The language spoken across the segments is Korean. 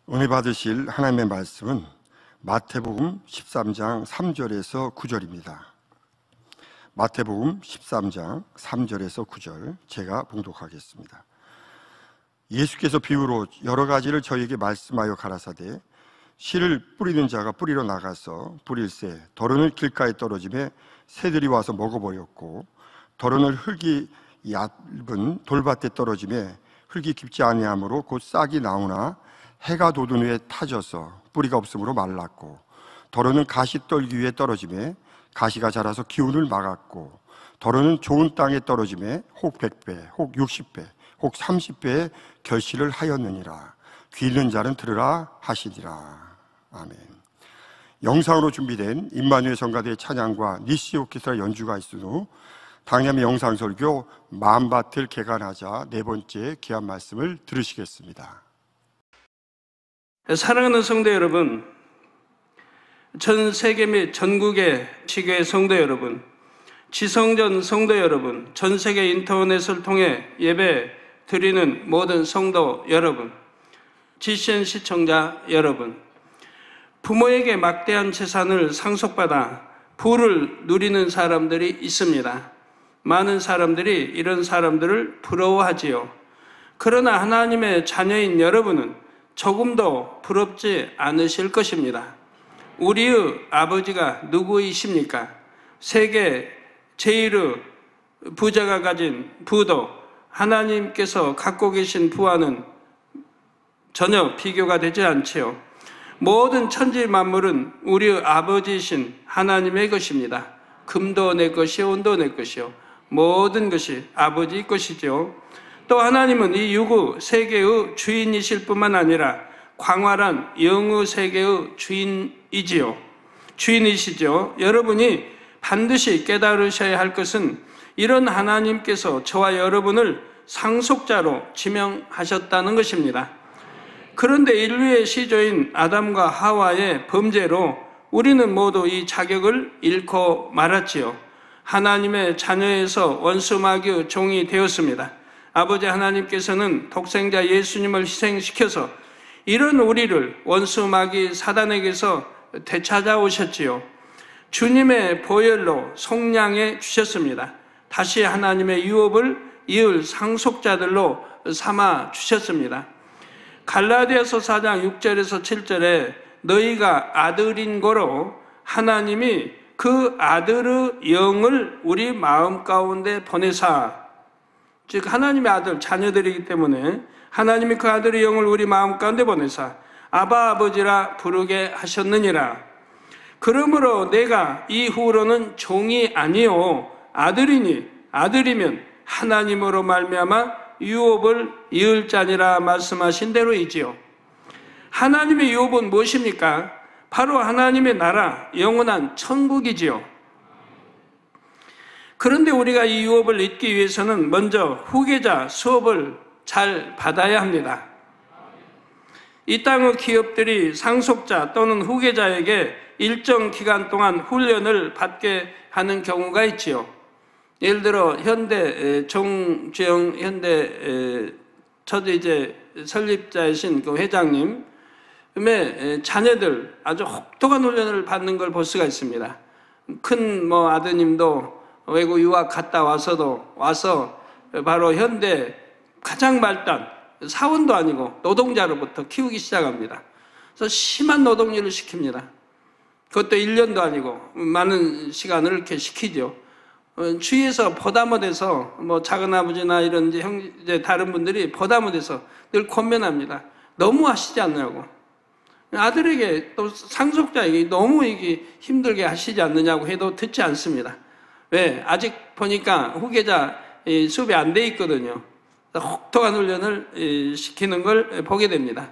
오늘 받으실 하나님의 말씀은 마태복음 13장 3절에서 9절입니다. 마태복음 13장 3절에서 9절 제가 봉독하겠습니다. 예수께서 비유로 여러 가지를 저희에게 말씀하여 가라사대 씨를 뿌리는 자가 뿌리러 나가서 뿌릴새 더러는 길가에 떨어지매 새들이 와서 먹어버렸고, 더러는 흙이 얇은 돌밭에 떨어지매 흙이 깊지 아니하므로 곧 싹이 나오나 해가 돋은 후에 타져서 뿌리가 없으므로 말랐고, 더러는 가시떨기 위에 떨어지매 가시가 자라서 기운을 막았고, 더러는 좋은 땅에 떨어지매 혹 100배, 혹 60배, 혹 30배의 결실을 하였느니라. 귀 있는 자는 들으라 하시니라. 아멘. 영상으로 준비된 임마누엘 성가대의 찬양과 니시 오케스트라 연주가 있은 후 당념의 영상설교 마음밭을 개간하자 네 번째 귀한 말씀을 들으시겠습니다. 사랑하는 성도 여러분, 전 세계 및 전국의 지교회 성도 여러분, 지성전 성도 여러분, 전 세계 인터넷을 통해 예배 드리는 모든 성도 여러분, GCN 시청자 여러분, 부모에게 막대한 재산을 상속받아 부를 누리는 사람들이 있습니다. 많은 사람들이 이런 사람들을 부러워하지요. 그러나 하나님의 자녀인 여러분은 조금도 부럽지 않으실 것입니다. 우리의 아버지가 누구이십니까? 세계 제일의 부자가 가진 부도 하나님께서 갖고 계신 부와는 전혀 비교가 되지 않지요. 모든 천지 만물은 우리의 아버지이신 하나님의 것입니다. 금도 내 것이요, 은도 내 것이요, 모든 것이 아버지 것이죠. 또 하나님은 이 유구 세계의 주인이실 뿐만 아니라 광활한 영의 세계의 주인이시죠. 여러분이 반드시 깨달으셔야 할 것은 이런 하나님께서 저와 여러분을 상속자로 지명하셨다는 것입니다. 그런데 인류의 시조인 아담과 하와의 범죄로 우리는 모두 이 자격을 잃고 말았지요. 하나님의 자녀에서 원수마귀의 종이 되었습니다. 아버지 하나님께서는 독생자 예수님을 희생시켜서 이런 우리를 원수마귀 사단에게서 되찾아오셨지요. 주님의 보혈로 속량해 주셨습니다. 다시 하나님의 유업을 이을 상속자들로 삼아 주셨습니다. 갈라디아서 4장 6절에서 7절에 너희가 아들인 고로 하나님이 그 아들의 영을 우리 마음 가운데 보내사, 즉 하나님의 아들 자녀들이기 때문에 하나님이 그 아들의 영을 우리 마음 가운데 보내사 아바 아버지라 부르게 하셨느니라. 그러므로 내가 이후로는 종이 아니요 아들이니 아들이면 하나님으로 말미암아 유업을 이을 자니라 말씀하신 대로이지요. 하나님의 유업은 무엇입니까? 바로 하나님의 나라, 영원한 천국이지요. 그런데 우리가 이 유업을 잊기 위해서는 먼저 후계자 수업을 잘 받아야 합니다. 이 땅의 기업들이 상속자 또는 후계자에게 일정 기간 동안 훈련을 받게 하는 경우가 있지요. 예를 들어 현대 정주영 현대 저도 이제 설립자이신 그 회장님의 자녀들 아주 혹독한 훈련을 받는 걸 볼 수가 있습니다. 큰 아드님도 외국 유학 갔다 와서 바로 현대 가장 발달 사원도 아니고 노동자로부터 키우기 시작합니다. 그래서 심한 노동일을 시킵니다. 그것도 1년도 아니고 많은 시간을 이렇게 시키죠. 주위에서 보다 못해서 작은아버지나 이런 형제 다른 분들이 보다 못해서 늘 권면합니다. 너무 하시지 않느냐고. 아들에게 또 상속자에게 너무 이게 힘들게 하시지 않느냐고 해도 듣지 않습니다. 왜? 아직 보니까 후계자 수업이 안 돼 있거든요. 혹독한 훈련을 시키는 걸 보게 됩니다.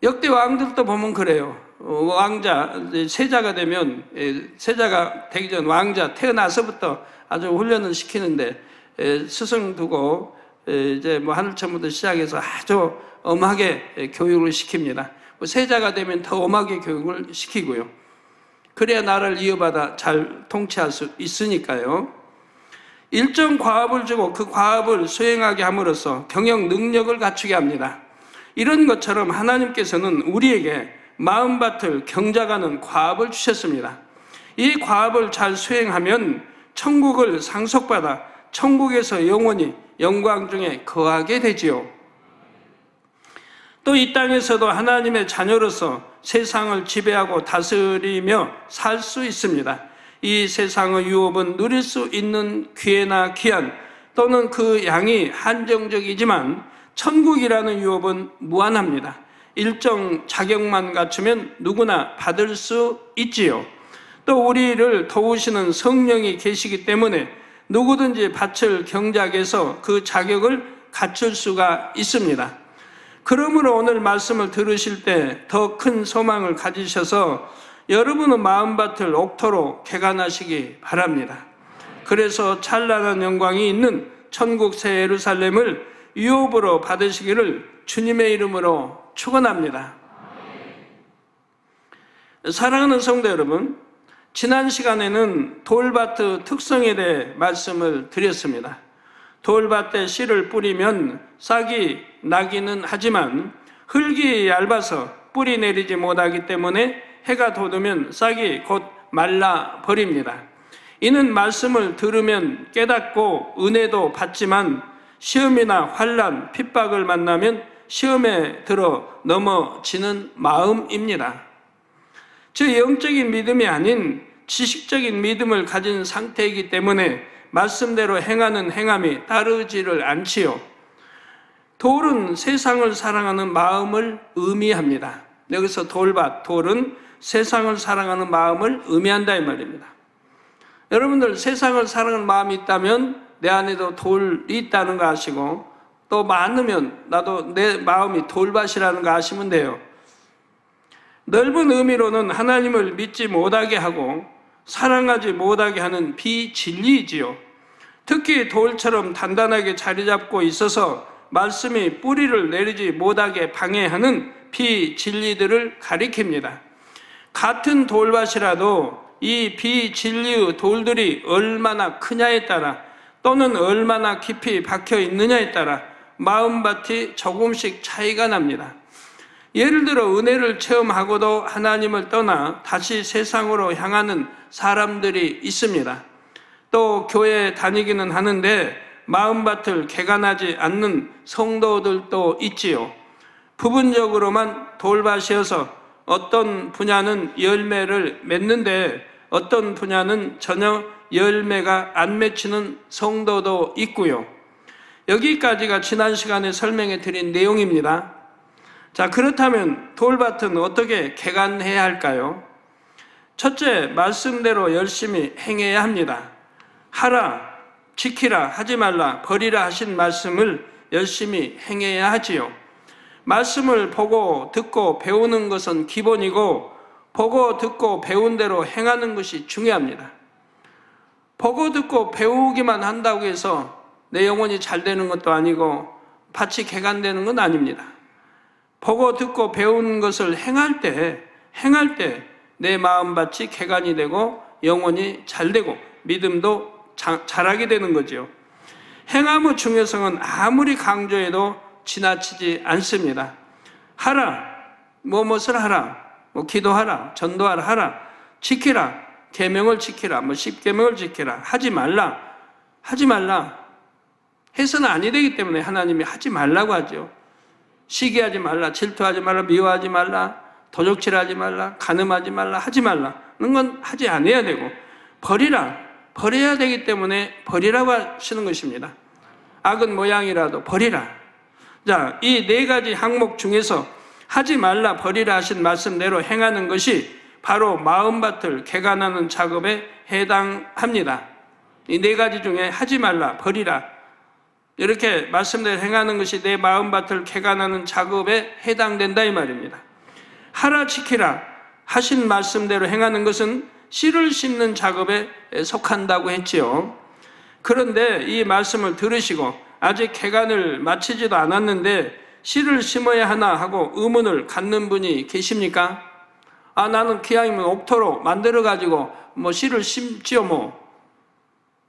역대 왕들도 보면 그래요. 왕자, 세자가 되면, 세자가 되기 전 왕자 태어나서부터 아주 훈련을 시키는데, 스승 두고, 이제 하늘천부터 시작해서 아주 엄하게 교육을 시킵니다. 세자가 되면 더 엄하게 교육을 시키고요. 그래야 나라를 이어받아 잘 통치할 수 있으니까요. 일정 과업을 주고 그 과업을 수행하게 함으로써 경영 능력을 갖추게 합니다. 이런 것처럼 하나님께서는 우리에게 마음밭을 경작하는 과업을 주셨습니다. 이 과업을 잘 수행하면 천국을 상속받아 천국에서 영원히 영광 중에 거하게 되지요. 또 이 땅에서도 하나님의 자녀로서 세상을 지배하고 다스리며 살 수 있습니다. 이 세상의 유업은 누릴 수 있는 기회나 기한 또는 그 양이 한정적이지만 천국이라는 유업은 무한합니다. 일정 자격만 갖추면 누구나 받을 수 있지요. 또 우리를 도우시는 성령이 계시기 때문에 누구든지 밭을 경작해서 그 자격을 갖출 수가 있습니다. 그러므로 오늘 말씀을 들으실 때 더 큰 소망을 가지셔서 여러분의 마음밭을 옥토로 개간하시기 바랍니다. 그래서 찬란한 영광이 있는 천국 새 예루살렘을 유업으로 받으시기를 주님의 이름으로 축원합니다. 사랑하는 성도 여러분, 지난 시간에는 돌밭의 특성에 대해 말씀을 드렸습니다. 돌밭에 씨를 뿌리면 싹이 나기는 하지만 흙이 얇아서 뿌리 내리지 못하기 때문에 해가 돋으면 싹이 곧 말라버립니다. 이는 말씀을 들으면 깨닫고 은혜도 받지만 시험이나 환난, 핍박을 만나면 시험에 들어 넘어지는 마음입니다. 즉 영적인 믿음이 아닌 지식적인 믿음을 가진 상태이기 때문에 말씀대로 행하는 행함이 따르지를 않지요. 돌은 세상을 사랑하는 마음을 의미합니다. 여기서 돌밭, 돌은 세상을 사랑하는 마음을 의미한다 이 말입니다. 여러분들 세상을 사랑하는 마음이 있다면 내 안에도 돌이 있다는 거 아시고 또 많으면 나도 내 마음이 돌밭이라는 거 아시면 돼요. 넓은 의미로는 하나님을 믿지 못하게 하고 사랑하지 못하게 하는 비진리이지요. 특히 돌처럼 단단하게 자리 잡고 있어서 말씀이 뿌리를 내리지 못하게 방해하는 비진리들을 가리킵니다. 같은 돌밭이라도 이 비진리의 돌들이 얼마나 크냐에 따라 또는 얼마나 깊이 박혀 있느냐에 따라 마음밭이 조금씩 차이가 납니다. 예를 들어 은혜를 체험하고도 하나님을 떠나 다시 세상으로 향하는 사람들이 있습니다. 또 교회에 다니기는 하는데 마음밭을 개간하지 않는 성도들도 있지요. 부분적으로만 돌밭이어서 어떤 분야는 열매를 맺는데 어떤 분야는 전혀 열매가 안 맺히는 성도도 있고요. 여기까지가 지난 시간에 설명해 드린 내용입니다. 자, 그렇다면 돌밭은 어떻게 개간해야 할까요? 첫째, 말씀대로 열심히 행해야 합니다. 하라, 지키라, 하지 말라, 버리라 하신 말씀을 열심히 행해야 하지요. 말씀을 보고 듣고 배우는 것은 기본이고 보고 듣고 배운 대로 행하는 것이 중요합니다. 보고 듣고 배우기만 한다고 해서 내 영혼이 잘 되는 것도 아니고 밭이 개간되는 건 아닙니다. 보고 듣고 배운 것을 행할 때 내 마음밭이 개간이 되고 영혼이 잘 되고 믿음도 자라게 되는 거죠. 행함의 중요성은 아무리 강조해도 지나치지 않습니다. 하라, 무엇을 하라, 기도하라, 전도하라, 하라, 지키라, 계명을 지키라, 10계명을 지키라, 하지 말라 해서는 아니 되기 때문에 하나님이 하지 말라고 하죠. 시기하지 말라, 질투하지 말라, 미워하지 말라, 도적질하지 말라, 간음하지 말라, 하지 말라는 건 하지 않아야 되고 버려야 되기 때문에 버리라고 하시는 것입니다. 악은 모양이라도 버리라. 자, 이 네 가지 항목 중에서 하지 말라, 버리라 하신 말씀대로 행하는 것이 바로 마음밭을 개간하는 작업에 해당합니다. 이 네 가지 중에 하지 말라, 버리라 이렇게 말씀대로 행하는 것이 내 마음밭을 개간하는 작업에 해당된다 이 말입니다. 하라, 지키라 하신 말씀대로 행하는 것은 씨를 심는 작업에 속한다고 했지요. 그런데 이 말씀을 들으시고 아직 개간을 마치지도 않았는데 씨를 심어야 하나 하고 의문을 갖는 분이 계십니까? 아, 나는 기왕이면 옥토로 만들어가지고 씨를 심지요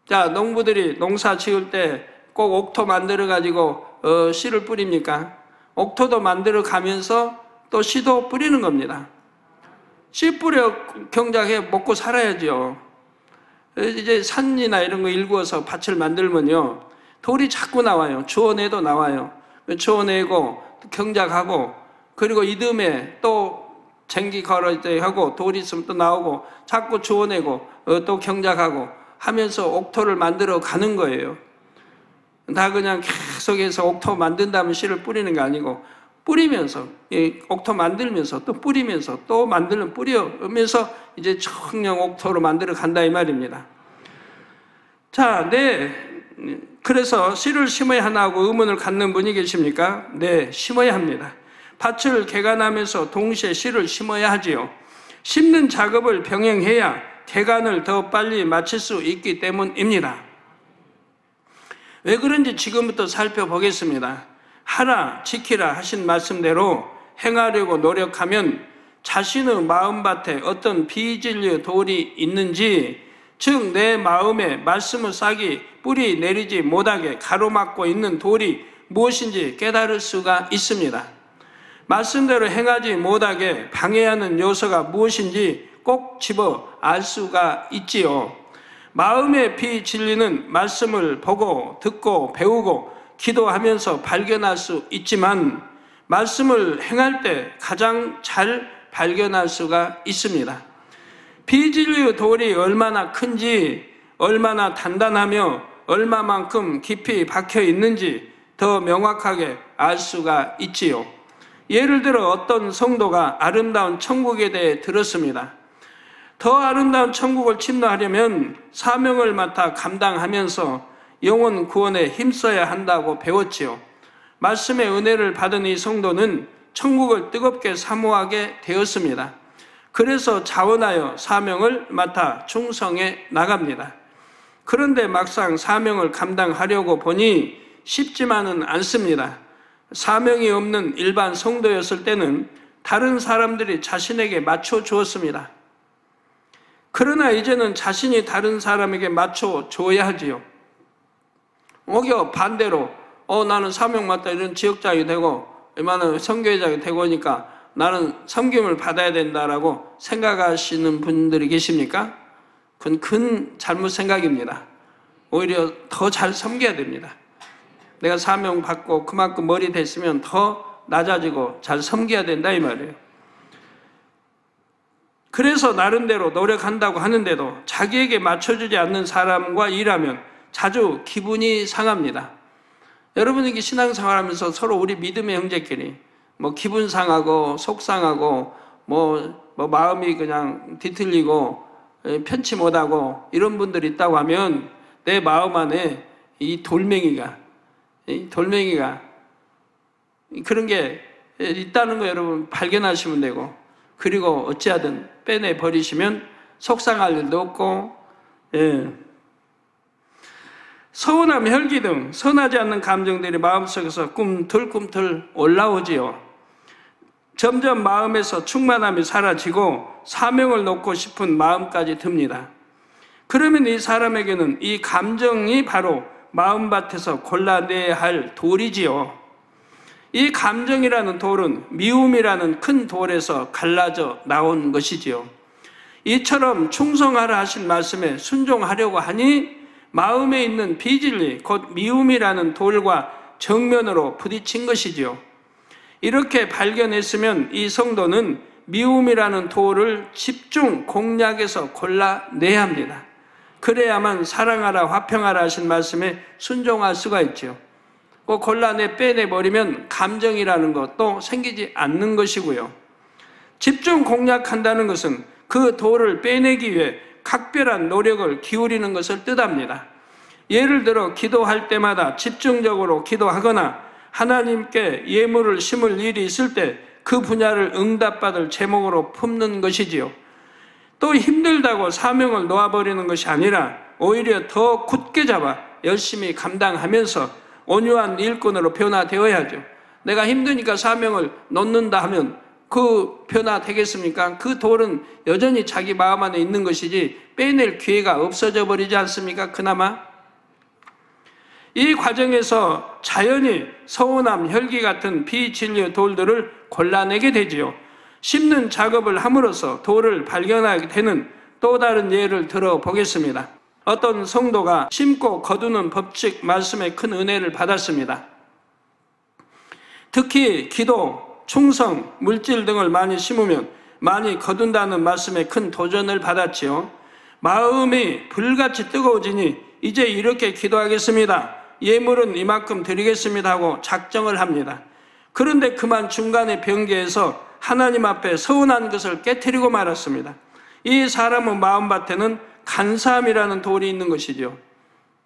자, 농부들이 농사 지을 때 꼭 옥토 만들어가지고 씨를 뿌립니까? 옥토도 만들어 가면서 또 씨도 뿌리는 겁니다. 씨 뿌려 경작해 먹고 살아야죠. 이제 산이나 이런 거 일구어서 밭을 만들면요, 돌이 자꾸 나와요. 주워내도 나와요. 주워내고 경작하고, 그리고 이듬해 또 쟁기 걸을 때 하고, 돌이 있으면 또 나오고, 자꾸 주워내고 또 경작하고 하면서 옥토를 만들어 가는 거예요. 다 그냥 계속해서 옥토 만든다면 씨를 뿌리는 게 아니고, 뿌리면서, 옥토 만들면서 또 뿌리면서 또 만들면 뿌리면서 이제 청령 옥토로 만들어 간다 이 말입니다. 자, 그래서 씨를 심어야 하나고 의문을 갖는 분이 계십니까? 네, 심어야 합니다. 밭을 개간하면서 동시에 씨를 심어야 하지요. 심는 작업을 병행해야 개간을 더 빨리 마칠 수 있기 때문입니다. 왜 그런지 지금부터 살펴보겠습니다. 하라, 지키라 하신 말씀대로 행하려고 노력하면 자신의 마음밭에 어떤 비진리의 돌이 있는지, 즉 내 마음에 말씀의 싹이 뿌리 내리지 못하게 가로막고 있는 돌이 무엇인지 깨달을 수가 있습니다. 말씀대로 행하지 못하게 방해하는 요소가 무엇인지 꼭 집어 알 수가 있지요. 마음의 비진리는 말씀을 보고 듣고 배우고 기도하면서 발견할 수 있지만, 말씀을 행할 때 가장 잘 발견할 수가 있습니다. 비진리의 돌이 얼마나 큰지, 얼마나 단단하며 얼마만큼 깊이 박혀 있는지 더 명확하게 알 수가 있지요. 예를 들어 어떤 성도가 아름다운 천국에 대해 들었습니다. 더 아름다운 천국을 침노하려면 사명을 맡아 감당하면서 영혼 구원에 힘써야 한다고 배웠지요. 말씀의 은혜를 받은 이 성도는 천국을 뜨겁게 사모하게 되었습니다. 그래서 자원하여 사명을 맡아 충성해 나갑니다. 그런데 막상 사명을 감당하려고 보니 쉽지만은 않습니다. 사명이 없는 일반 성도였을 때는 다른 사람들이 자신에게 맞춰 주었습니다. 그러나 이제는 자신이 다른 사람에게 맞춰 줘야 하지요. 오히려 반대로 나는 사명 맡아 이런 지역장이 되고 이만한 선교회장이 되고 하니까 나는 섬김을 받아야 된다라고 생각하시는 분들이 계십니까? 그건 큰 잘못 생각입니다. 오히려 더 잘 섬겨야 됩니다. 내가 사명 받고 그만큼 머리 됐으면 더 낮아지고 잘 섬겨야 된다 이 말이에요. 그래서 나름대로 노력한다고 하는데도 자기에게 맞춰주지 않는 사람과 일하면 자주 기분이 상합니다. 여러분에게 신앙생활하면서 서로 우리 믿음의 형제끼리 기분 상하고 속상하고 마음이 그냥 뒤틀리고 편치 못하고 이런 분들이 있다고 하면 내 마음 안에 이 돌멩이가 그런 게 있다는 거 여러분 발견하시면 되고, 그리고 어찌하든 빼내 버리시면 속상할 일도 없고, 서운함, 혈기 등 선하지 않는 감정들이 마음속에서 꿈틀꿈틀 올라오지요. 점점 마음에서 충만함이 사라지고 사명을 놓고 싶은 마음까지 듭니다. 그러면 이 사람에게는 이 감정이 바로 마음밭에서 골라내야 할 돌이지요. 이 감정이라는 돌은 미움이라는 큰 돌에서 갈라져 나온 것이지요. 이처럼 충성하라 하신 말씀에 순종하려고 하니 마음에 있는 비진리, 곧 미움이라는 돌과 정면으로 부딪힌 것이지요. 이렇게 발견했으면 이 성도는 미움이라는 돌을 집중 공략해서 골라내야 합니다. 그래야만 사랑하라 화평하라 하신 말씀에 순종할 수가 있죠. 꼭 골라내 빼내버리면 감정이라는 것도 생기지 않는 것이고요. 집중 공략한다는 것은 그 돌을 빼내기 위해 각별한 노력을 기울이는 것을 뜻합니다. 예를 들어 기도할 때마다 집중적으로 기도하거나 하나님께 예물을 심을 일이 있을 때 그 분야를 응답받을 제목으로 품는 것이지요. 또 힘들다고 사명을 놓아버리는 것이 아니라 오히려 더 굳게 잡아 열심히 감당하면서 온유한 일꾼으로 변화되어야죠. 내가 힘드니까 사명을 놓는다 하면 그 변화되겠습니까? 그 돌은 여전히 자기 마음 안에 있는 것이지 빼낼 기회가 없어져 버리지 않습니까? 그나마 이 과정에서 자연히 서운함, 혈기 같은 비진리의 돌들을 골라내게 되지요. 씹는 작업을 함으로써 돌을 발견하게 되는 또 다른 예를 들어보겠습니다. 어떤 성도가 심고 거두는 법칙 말씀에 큰 은혜를 받았습니다. 특히 기도, 충성, 물질 등을 많이 심으면 많이 거둔다는 말씀에 큰 도전을 받았지요. 마음이 불같이 뜨거워지니 이제 이렇게 기도하겠습니다. 예물은 이만큼 드리겠습니다 하고 작정을 합니다. 그런데 그만 중간에 변개해서 하나님 앞에 서운한 것을 깨트리고 말았습니다. 이 사람의 마음밭에는 간사함이라는 돌이 있는 것이죠.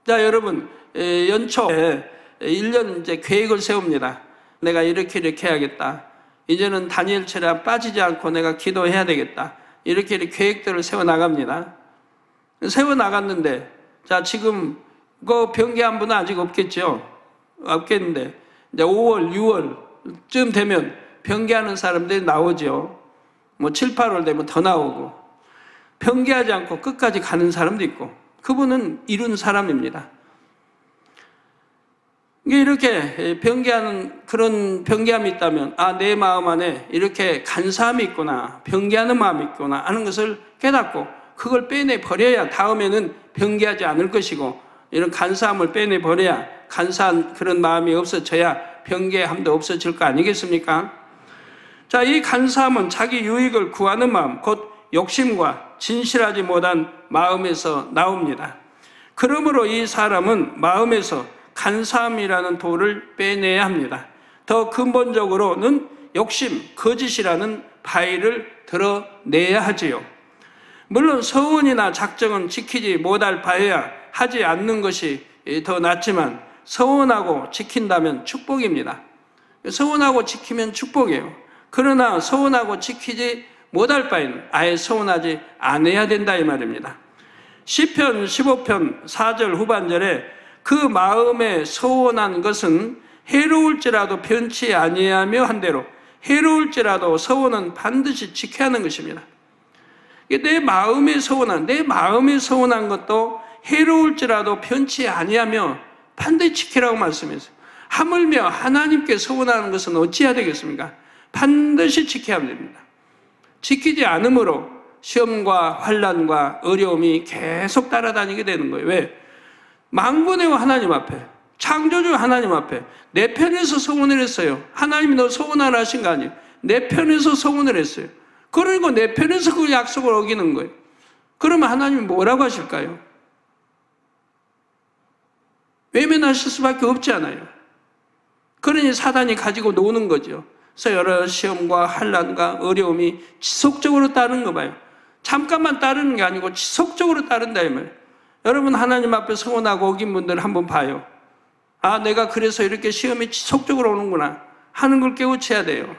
자, 여러분, 연초에 1년 이제 계획을 세웁니다. 내가 이렇게 해야겠다. 이제는 다니엘처럼 빠지지 않고 내가 기도해야 되겠다. 이렇게 계획들을 세워나갑니다. 세워나갔는데, 자, 지금 그 변개한 분은 아직 없겠죠? 없겠는데, 이제 5월, 6월쯤 되면 변개하는 사람들이 나오죠. 뭐 7, 8월 되면 더 나오고, 변개하지 않고 끝까지 가는 사람도 있고, 그분은 이룬 사람입니다. 이렇게 변개하는 그런 변개함이 있다면, 아, 내 마음 안에 이렇게 간사함이 있구나, 변개하는 마음이 있구나 하는 것을 깨닫고 그걸 빼내버려야 다음에는 변개하지 않을 것이고, 이런 간사함을 빼내버려야 간사한 그런 마음이 없어져야 변개함도 없어질 거 아니겠습니까? 자, 이 간사함은 자기 유익을 구하는 마음, 곧 욕심과 진실하지 못한 마음에서 나옵니다. 그러므로 이 사람은 마음에서 간사함이라는 돌을 빼내야 합니다. 더 근본적으로는 욕심, 거짓이라는 바위를 드러내야 하지요. 물론 서원이나 작정은 지키지 못할 바에야 하지 않는 것이 더 낫지만 서원하고 지킨다면 축복입니다. 서원하고 지키면 축복이에요. 그러나 서원하고 지키지 못할 바에는 아예 서원하지 않아야 된다 이 말입니다. 시편 15편 4절 후반절에 그 마음에 서원한 것은 해로울지라도 변치 아니하며 한 대로 해로울지라도 서원은 반드시 지켜야 하는 것입니다. 내 마음에 서원한 것도 해로울지라도 변치 아니하며 반드시 지키라고 말씀했어요. 하물며 하나님께 서원하는 것은 어찌해야 되겠습니까? 반드시 지켜야 됩니다. 지키지 않으므로 시험과 환난과 어려움이 계속 따라다니게 되는 거예요. 왜? 만군의 하나님 앞에, 창조주 하나님 앞에 내 편에서 서원을 했어요. 하나님이 너 서원하라 하신 거 아니에요. 내 편에서 서원을 했어요. 그러니까 내 편에서 그 약속을 어기는 거예요. 그러면 하나님이 뭐라고 하실까요? 외면하실 수밖에 없잖아요. 그러니 사단이 가지고 노는 거죠. 그래서 여러 시험과 환난과 어려움이 지속적으로 따르는 거 봐요. 잠깐만 따르는 게 아니고 지속적으로 따른다 이 말이에요. 여러분 하나님 앞에 서원하고 어긴 분들 한번 봐요. 아, 내가 그래서 이렇게 시험이 지속적으로 오는구나 하는 걸 깨우쳐야 돼요.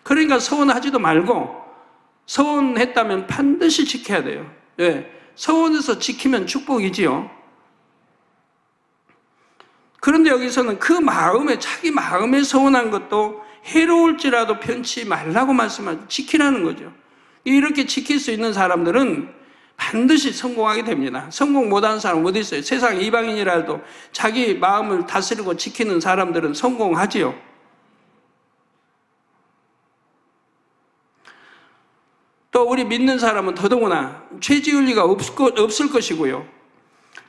그러니까 서원하지도 말고 서원했다면 반드시 지켜야 돼요. 왜? 서원해서 지키면 축복이지요. 그런데 여기서는 그 마음에, 자기 마음에 서원한 것도 해로울지라도 편치 말라고 말씀하죠. 지키라는 거죠. 이렇게 지킬 수 있는 사람들은 반드시 성공하게 됩니다. 성공 못하는 사람 어디 있어요? 세상 이방인이라도 자기 마음을 다스리고 지키는 사람들은 성공하지요. 또 우리 믿는 사람은 더더구나 죄지을 리가 없을 것이고요.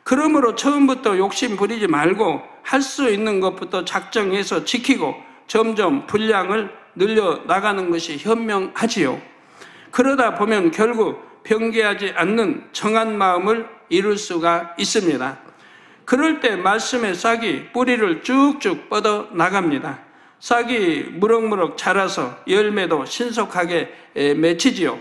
그러므로 처음부터 욕심 부리지 말고 할 수 있는 것부터 작정해서 지키고 점점 분량을 늘려나가는 것이 현명하지요. 그러다 보면 결국 변개하지 않는 정한 마음을 이룰 수가 있습니다. 그럴 때 말씀의 싹이 뿌리를 쭉쭉 뻗어 나갑니다. 싹이 무럭무럭 자라서 열매도 신속하게 맺히지요.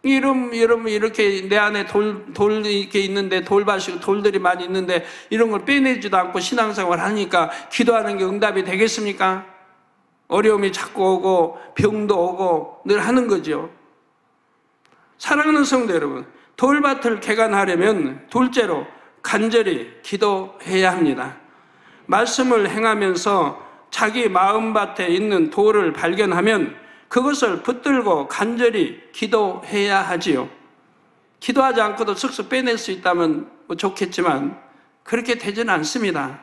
여러분 이렇게 내 안에 돌 이렇게 있는데 돌밭이고 돌들이 많이 있는데 이런 걸 빼내지도 않고 신앙생활 하니까 기도하는 게 응답이 되겠습니까? 어려움이 자꾸 오고 병도 오고 늘 하는 거죠. 사랑하는 성도 여러분, 돌밭을 개간하려면 둘째로 간절히 기도해야 합니다. 말씀을 행하면서 자기 마음밭에 있는 돌을 발견하면 그것을 붙들고 간절히 기도해야 하지요. 기도하지 않고도 쓱쓱 빼낼 수 있다면 좋겠지만 그렇게 되지는 않습니다.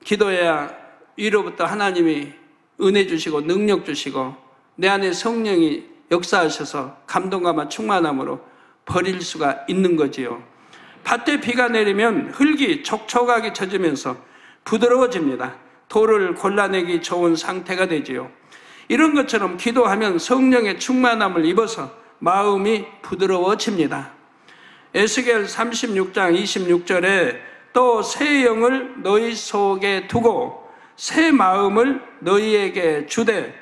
기도해야 위로부터 하나님이 은혜 주시고 능력 주시고 내 안에 성령이 역사하셔서 감동과 충만함으로 버릴 수가 있는 거지요. 밭에 비가 내리면 흙이 촉촉하게 젖으면서 부드러워집니다. 돌을 골라내기 좋은 상태가 되지요. 이런 것처럼 기도하면 성령의 충만함을 입어서 마음이 부드러워집니다. 에스겔 36장 26절에 또 새 영을 너희 속에 두고 새 마음을 너희에게 주되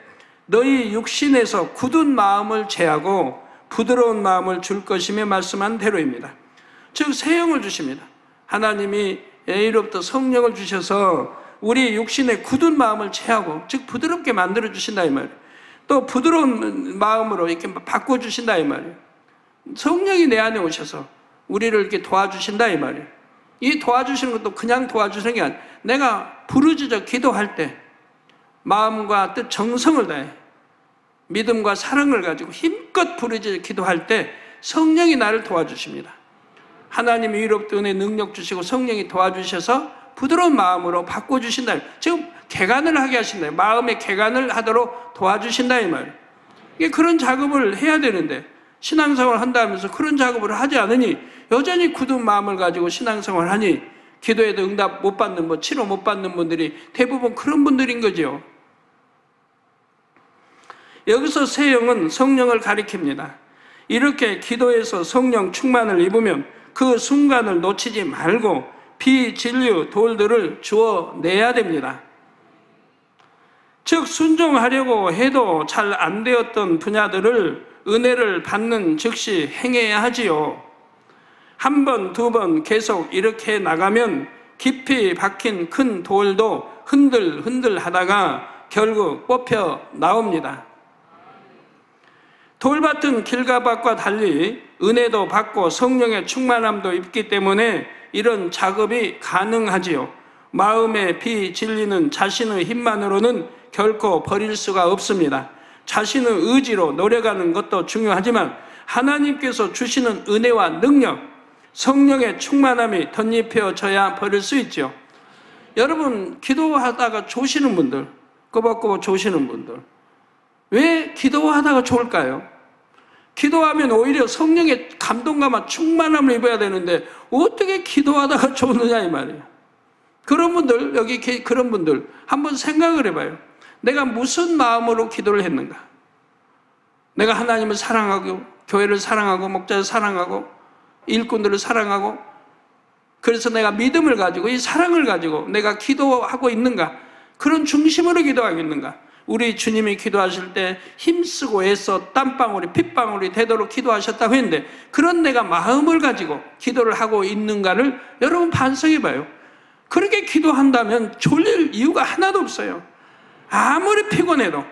너희 육신에서 굳은 마음을 제하고 부드러운 마음을 줄 것이며 말씀한 대로입니다. 즉 새 영을 주십니다. 하나님이 이로부터 성령을 주셔서 우리 육신의 굳은 마음을 제하고 즉 부드럽게 만들어 주신다 이 말이에요. 또 부드러운 마음으로 이렇게 바꿔 주신다 이 말이에요. 성령이 내 안에 오셔서 우리를 이렇게 도와주신다 이 말이에요. 이 도와주시는 것도 그냥 도와주시는 게 아니라 내가 부르짖어 기도할 때 마음과 뜻 정성을 다해 믿음과 사랑을 가지고 힘껏 부르짖어 기도할 때 성령이 나를 도와주십니다. 하나님이 위로부터 은혜 능력 주시고 성령이 도와주셔서 부드러운 마음으로 바꿔주신다. 지금 개간을 하게 하신다. 마음의 개간을 하도록 도와주신다 이 말이에요. 이게 그런 작업을 해야 되는데 신앙생활을 한다면서 그런 작업을 하지 않으니 여전히 굳은 마음을 가지고 신앙생활을 하니 기도에도 응답 못 받는 치료 못 받는 분들이 대부분 그런 분들인 거죠. 여기서 새 영은 성령을 가리킵니다. 이렇게 기도해서 성령 충만을 입으면 그 순간을 놓치지 말고 비진류 돌들을 주워내야 됩니다. 즉 순종하려고 해도 잘 안 되었던 분야들을 은혜를 받는 즉시 행해야 하지요. 한 번, 두 번 계속 이렇게 나가면 깊이 박힌 큰 돌도 흔들흔들 하다가 결국 뽑혀 나옵니다. 돌밭은 길과 밭과 달리 은혜도 받고 성령의 충만함도 있기 때문에 이런 작업이 가능하지요. 마음에 비질리는 자신의 힘만으로는 결코 버릴 수가 없습니다. 자신의 의지로 노력하는 것도 중요하지만 하나님께서 주시는 은혜와 능력, 성령의 충만함이 덧입혀져야 버릴 수 있죠. 여러분 기도하다가 조시는 분들, 꼬박꼬박 조시는 분들 왜 기도하다가 좋을까요? 기도하면 오히려 성령의 감동과 충만함을 입어야 되는데 어떻게 기도하다가 좋느냐 이 말이에요. 그런 분들, 여기 그런 분들 한번 생각을 해봐요. 내가 무슨 마음으로 기도를 했는가? 내가 하나님을 사랑하고 교회를 사랑하고 목자를 사랑하고 일꾼들을 사랑하고 그래서 내가 믿음을 가지고 이 사랑을 가지고 내가 기도하고 있는가? 그런 중심으로 기도하고 있는가? 우리 주님이 기도하실 때 힘쓰고 애써 땀방울이 핏방울이 되도록 기도하셨다고 했는데 그런 내가 마음을 가지고 기도를 하고 있는가를 여러분 반성해 봐요. 그렇게 기도한다면 졸릴 이유가 하나도 없어요. 아무리 피곤해도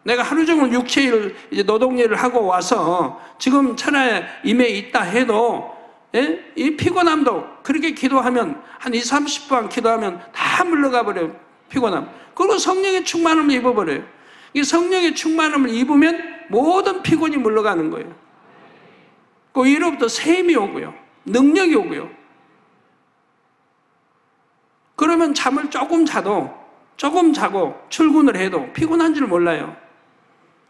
내가 하루 종일 육체일 이제 노동일을 하고 와서 지금 천하에 임해 있다 해도 이 피곤함도 그렇게 기도하면 한 20-30분 기도하면 다 물러가 버려요. 피곤함. 그리고 성령의 충만함을 입어버려요. 이 성령의 충만함을 입으면 모든 피곤이 물러가는 거예요. 그 위로부터 샘이 오고요. 능력이 오고요. 그러면 잠을 조금 자고 출근을 해도 피곤한 줄 몰라요.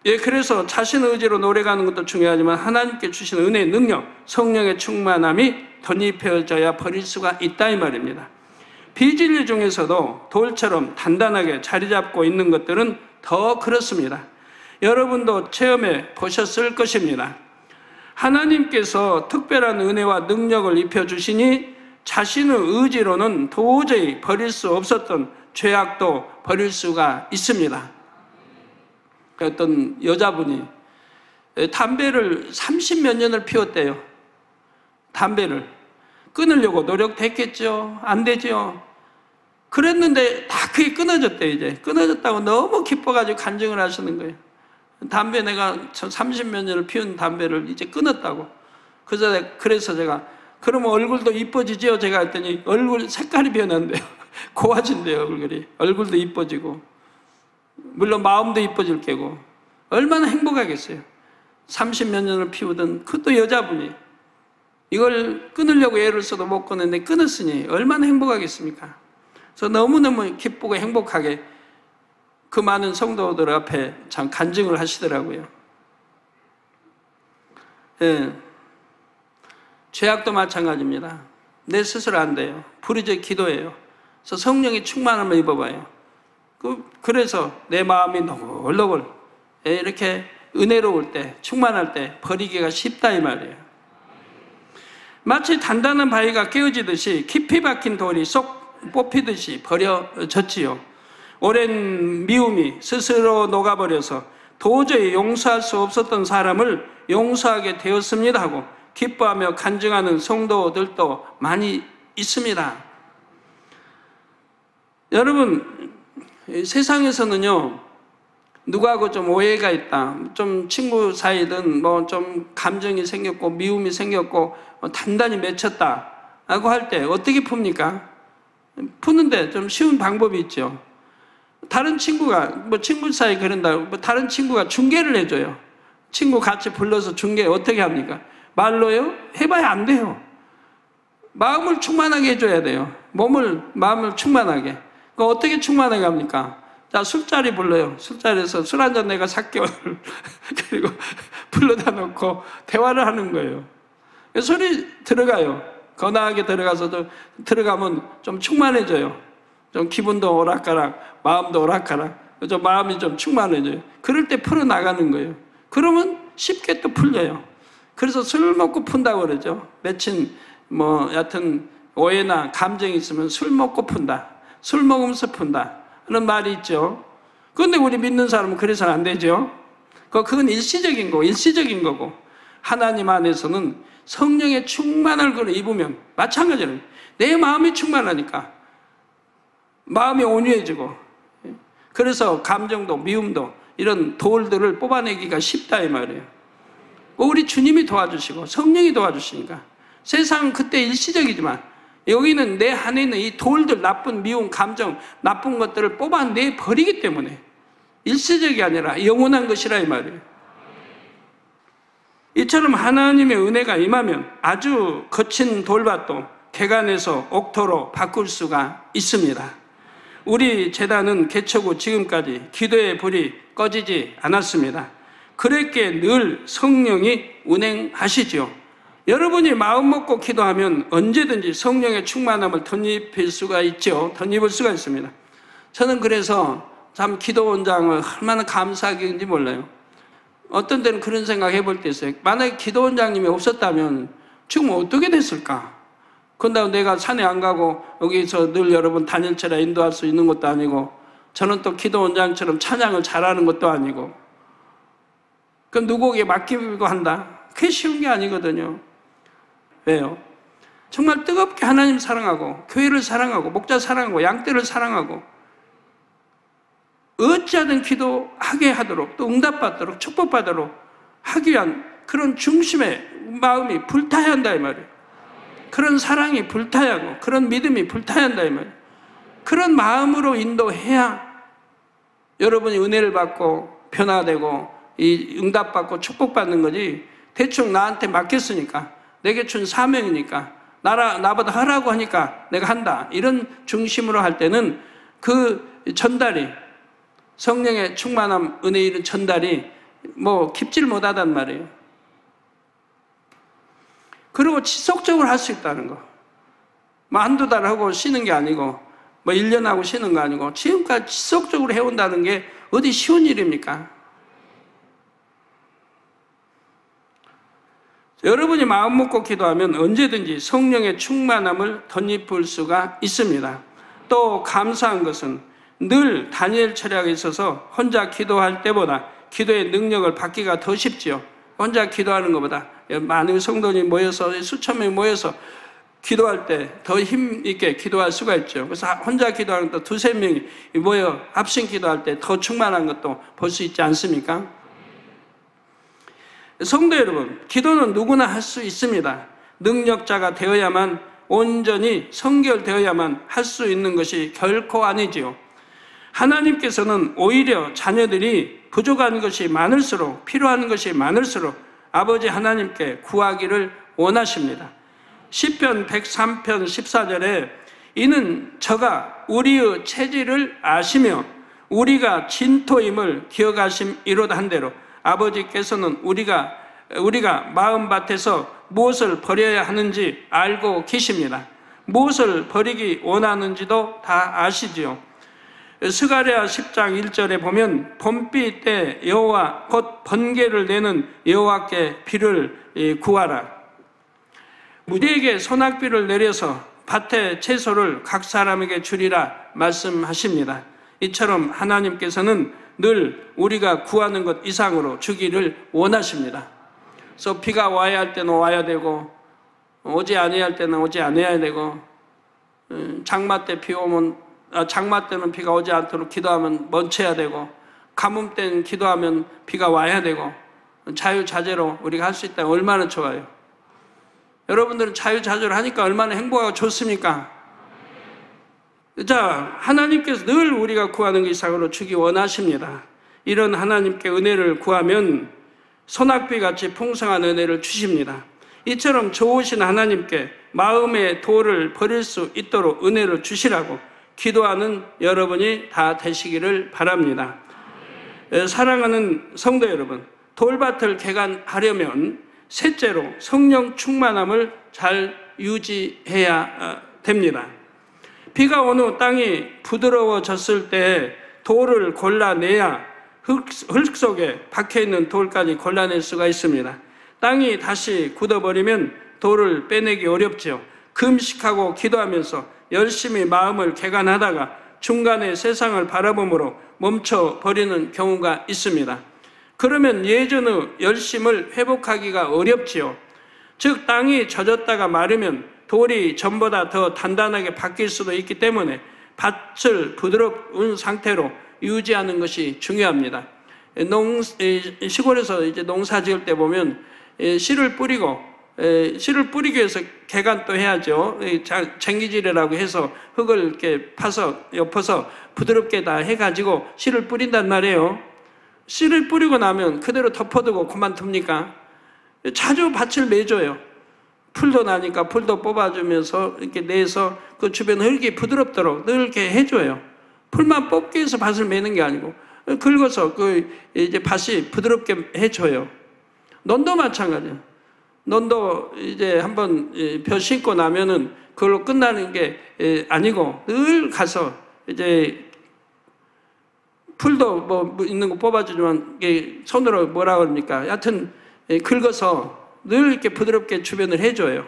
예, 그래서 자신의 의지로 노력하는 것도 중요하지만 하나님께 주신 은혜, 능력, 성령의 충만함이 덧입혀져야 버릴 수가 있다 이 말입니다. 비진리 중에서도 돌처럼 단단하게 자리 잡고 있는 것들은 더 그렇습니다. 여러분도 체험해 보셨을 것입니다. 하나님께서 특별한 은혜와 능력을 입혀주시니 자신의 의지로는 도저히 버릴 수 없었던 죄악도 버릴 수가 있습니다. 어떤 여자분이 담배를 30몇 년을 피웠대요. 담배를 끊으려고 노력했겠죠. 안 되죠. 그랬는데 다 그게 끊어졌대요. 이제 끊어졌다고 너무 기뻐가지고 간증을 하시는 거예요. 담배 내가 30몇 년을 피운 담배를 이제 끊었다고. 그래서 제가 그러면 얼굴도 이뻐지죠? 제가 했더니 얼굴 색깔이 변한대요. 고와진대요. 얼굴도 이뻐지고 물론 마음도 이뻐질 게고 얼마나 행복하겠어요. 30몇 년을 피우던 그것도 여자분이 이걸 끊으려고 애를 써도 못 끊는데 끊었으니 얼마나 행복하겠습니까? 그래서 너무너무 기쁘고 행복하게 그 많은 성도들 앞에 참 간증을 하시더라고요. 예. 죄악도 마찬가지입니다. 내 스스로 안 돼요. 부르짖어 기도해요. 그래서 성령의 충만함을 입어봐요. 그래서 내 마음이 노골노골 이렇게 은혜로울 때, 충만할 때 버리기가 쉽다 이 말이에요. 마치 단단한 바위가 깨어지듯이 깊이 박힌 돌이 쏙 뽑히듯이 버려졌지요. 오랜 미움이 스스로 녹아버려서 도저히 용서할 수 없었던 사람을 용서하게 되었습니다 하고 기뻐하며 간증하는 성도들도 많이 있습니다. 여러분, 세상에서는요, 누구하고 좀 오해가 있다, 좀 친구 사이든 뭐 좀 감정이 생겼고 미움이 생겼고 단단히 맺혔다 라고 할 때 어떻게 풉니까? 푸는데 좀 쉬운 방법이 있죠. 다른 친구가 뭐 친구 사이 그런다, 뭐 다른 친구가 중개를 해줘요. 친구 같이 불러서 중개 어떻게 합니까? 말로요? 해봐야 안 돼요. 마음을 충만하게 해줘야 돼요. 마음을 충만하게. 어떻게 충만하게 합니까? 자, 술자리 불러요. 술자리에서 술 한잔 내가 살게 오늘. 그리고 불러다 놓고 대화를 하는 거예요. 술이 들어가요. 거나하게 들어가서 들어가면 좀 충만해져요. 좀 기분도 오락가락, 마음도 오락가락, 좀 마음이 좀 충만해져요. 그럴 때 풀어나가는 거예요. 그러면 쉽게 또 풀려요. 그래서 술 먹고 푼다고 그러죠. 맺힌 여하튼 오해나 감정이 있으면 술 먹고 푼다. 술 먹으면서 푼다. 그런 말이 있죠. 그런데 우리 믿는 사람은 그래서는 안 되죠. 그건 일시적인 거고 하나님 안에서는 성령의 충만을 입으면 마찬가지로 내 마음이 충만하니까 마음이 온유해지고, 그래서 감정도 미움도 이런 돌들을 뽑아내기가 쉽다 이 말이에요. 우리 주님이 도와주시고 성령이 도와주시니까. 세상은 그때 일시적이지만 여기는 내 안에 있는 이 돌들, 나쁜 미움, 감정, 나쁜 것들을 뽑아내 버리기 때문에 일시적이 아니라 영원한 것이라 이 말이에요. 이처럼 하나님의 은혜가 임하면 아주 거친 돌밭도 개간에서 옥토로 바꿀 수가 있습니다. 우리 재단은 개척 후 지금까지 기도의 불이 꺼지지 않았습니다. 그랬기에 늘 성령이 운행하시죠. 여러분이 마음 먹고 기도하면 언제든지 성령의 충만함을 덧입힐 수가 있죠. 덧입을 수가 있습니다. 저는 그래서 참 기도원장을 얼마나 감사하긴지 몰라요. 어떤 때는 그런 생각 해볼 때 있어요. 만약에 기도원장님이 없었다면 지금 어떻게 됐을까? 그런다고 내가 산에 안 가고 여기서 늘 여러분 단일체라 인도할 수 있는 것도 아니고, 저는 또 기도원장처럼 찬양을 잘하는 것도 아니고, 그럼 누구에게 맡기고 한다? 그게 쉬운 게 아니거든요. 왜요? 정말 뜨겁게 하나님 사랑하고 교회를 사랑하고 목자 사랑하고 양떼를 사랑하고 어찌하든 기도하게 하도록, 또 응답받도록 축복받도록 하기 위한 그런 중심의 마음이 불타야 한다 이 말이에요. 그런 사랑이 불타야 하고 그런 믿음이 불타야 한다 이 말이에요. 그런 마음으로 인도해야 여러분이 은혜를 받고 변화되고 이 응답받고 축복받는 거지, 대충 나한테 맡겼으니까, 내게 준 사명이니까, 나보다 하라고 하니까 내가 한다, 이런 중심으로 할 때는 그 전달이, 성령의 충만함, 은혜 이런 전달이 깊질 못하단 말이에요. 그리고 지속적으로 할 수 있다는 거. 한두 달 하고 쉬는 게 아니고 1년 하고 쉬는 거 아니고 지금까지 지속적으로 해온다는 게 어디 쉬운 일입니까? 여러분이 마음 먹고 기도하면 언제든지 성령의 충만함을 덧입을 수가 있습니다. 또 감사한 것은 늘 다니엘 철학에 있어서 혼자 기도할 때보다 기도의 능력을 받기가 더 쉽지요. 혼자 기도하는 것보다 많은 성도들이 모여서, 수천 명이 모여서 기도할 때 더 힘있게 기도할 수가 있죠. 그래서 혼자 기도하는 것도 두세 명이 모여 합심 기도할 때 더 충만한 것도 볼 수 있지 않습니까? 성도 여러분, 기도는 누구나 할 수 있습니다. 능력자가 되어야만, 온전히 성결되어야만 할 수 있는 것이 결코 아니지요. 하나님께서는 오히려 자녀들이 부족한 것이 많을수록, 필요한 것이 많을수록 아버지 하나님께 구하기를 원하십니다. 시편 103편 14절에 이는 저가 우리의 체질을 아시며 우리가 진토임을 기억하심이로다 한대로 아버지께서는 우리가 마음밭에서 무엇을 버려야 하는지 알고 계십니다. 무엇을 버리기 원하는지도 다 아시지요. 스가랴 10장 1절에 보면 봄비 때 여호와 곧 번개를 내는 여호와께 비를 구하라. 우리에게 소낙비를 내려서 밭의 채소를 각 사람에게 주리라 말씀하십니다. 이처럼 하나님께서는 늘 우리가 구하는 것 이상으로 주기를 원하십니다. 그래서 비가 와야 할 때는 와야 되고 오지 아니해야 할 때는 오지 아니해야 되고 장마 때 비 오면 장마 때는 비가 오지 않도록 기도하면 멈춰야 되고 가뭄 때는 기도하면 비가 와야 되고 자유자재로 우리가 할 수 있다면 얼마나 좋아요. 여러분들은 자유자재로 하니까 얼마나 행복하고 좋습니까? 자, 하나님께서 늘 우리가 구하는 것 이상으로 주기 원하십니다. 이런 하나님께 은혜를 구하면 소낙비같이 풍성한 은혜를 주십니다. 이처럼 좋으신 하나님께 마음의 돌을 버릴 수 있도록 은혜를 주시라고 기도하는 여러분이 다 되시기를 바랍니다. 사랑하는 성도 여러분, 돌밭을 개간하려면 셋째로 성령 충만함을 잘 유지해야 됩니다. 비가 온 후 땅이 부드러워졌을 때 돌을 골라내야 흙 속에 박혀있는 돌까지 골라낼 수가 있습니다. 땅이 다시 굳어버리면 돌을 빼내기 어렵죠. 금식하고 기도하면서 열심히 마음을 개간하다가 중간에 세상을 바라봄으로 멈춰버리는 경우가 있습니다. 그러면 예전의 열심을 회복하기가 어렵지요. 즉 땅이 젖었다가 마르면 돌이 전보다 더 단단하게 바뀔 수도 있기 때문에 밭을 부드러운 상태로 유지하는 것이 중요합니다. 시골에서 이제 농사 지을 때 보면 씨를 뿌리기 위해서 개간도 해야죠. 쟁기질이라고 해서 흙을 이렇게 파서 엎어서 부드럽게 다 해가지고 씨를 뿌린단 말이에요. 씨를 뿌리고 나면 그대로 덮어두고 그만둡니까? 자주 밭을 내줘요. 풀도 나니까 풀도 뽑아주면서 이렇게 내서 그 주변 흙이 부드럽도록 늘 이렇게 해줘요. 풀만 뽑기 위해서 밭을 매는 게 아니고 긁어서 이제 밭이 부드럽게 해줘요. 논도 마찬가지예요. 논도 이제 한번 벼 심고 나면은 그걸로 끝나는 게 아니고 늘 가서 이제 풀도 뭐 있는 거 뽑아주지만 손으로 뭐라 그럽니까? 하여튼 긁어서 늘 이렇게 부드럽게 주변을 해줘요.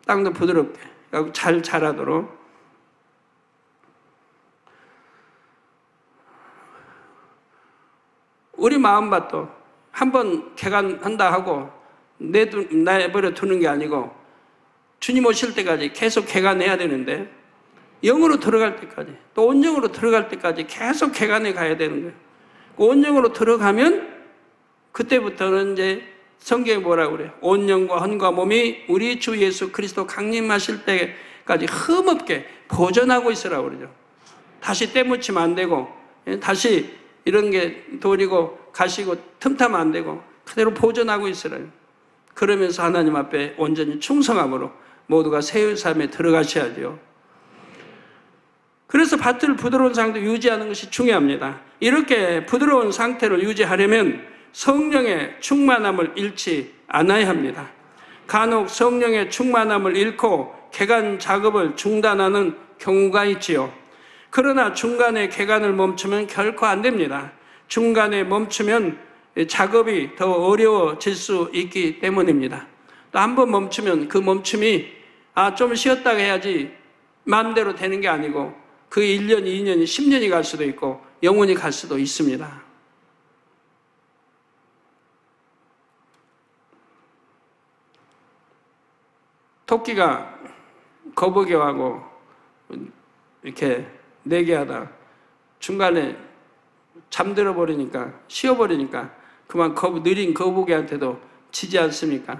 땅도 부드럽게 잘 자라도록. 우리 마음밭도 한번 개간한다 하고 내버려 두는 게 아니고 주님 오실 때까지 계속 개간해야 되는데 영으로 들어갈 때까지 또 온영으로 들어갈 때까지 계속 개간해 가야 되는 거예요. 온영으로 들어가면 그때부터는 이제 성경에 뭐라고 그래요? 온영과 혼과 몸이 우리 주 예수 그리스도 강림하실 때까지 흠없게 보존하고 있으라고 그러죠. 다시 때묻히면 안 되고 다시 이런 게 돌이고 가시고 틈타면 안 되고 그대로 보존하고 있으라요. 그러면서 하나님 앞에 온전히 충성함으로 모두가 새의 삶에 들어가셔야죠. 그래서 밭을 부드러운 상태로 유지하는 것이 중요합니다. 이렇게 부드러운 상태를 유지하려면 성령의 충만함을 잃지 않아야 합니다. 간혹 성령의 충만함을 잃고 개간 작업을 중단하는 경우가 있지요. 그러나 중간에 개간을 멈추면 결코 안 됩니다. 중간에 멈추면 작업이 더 어려워질 수 있기 때문입니다. 또 한 번 멈추면 그 멈춤이 좀 쉬었다가 해야지 마음대로 되는 게 아니고 그 1년, 2년이 10년이 갈 수도 있고 영원히 갈 수도 있습니다. 토끼가 거북이하고 이렇게 내기하다 중간에 잠들어 버리니까 쉬어버리니까 그만 느린 거북이한테도 지지 않습니까?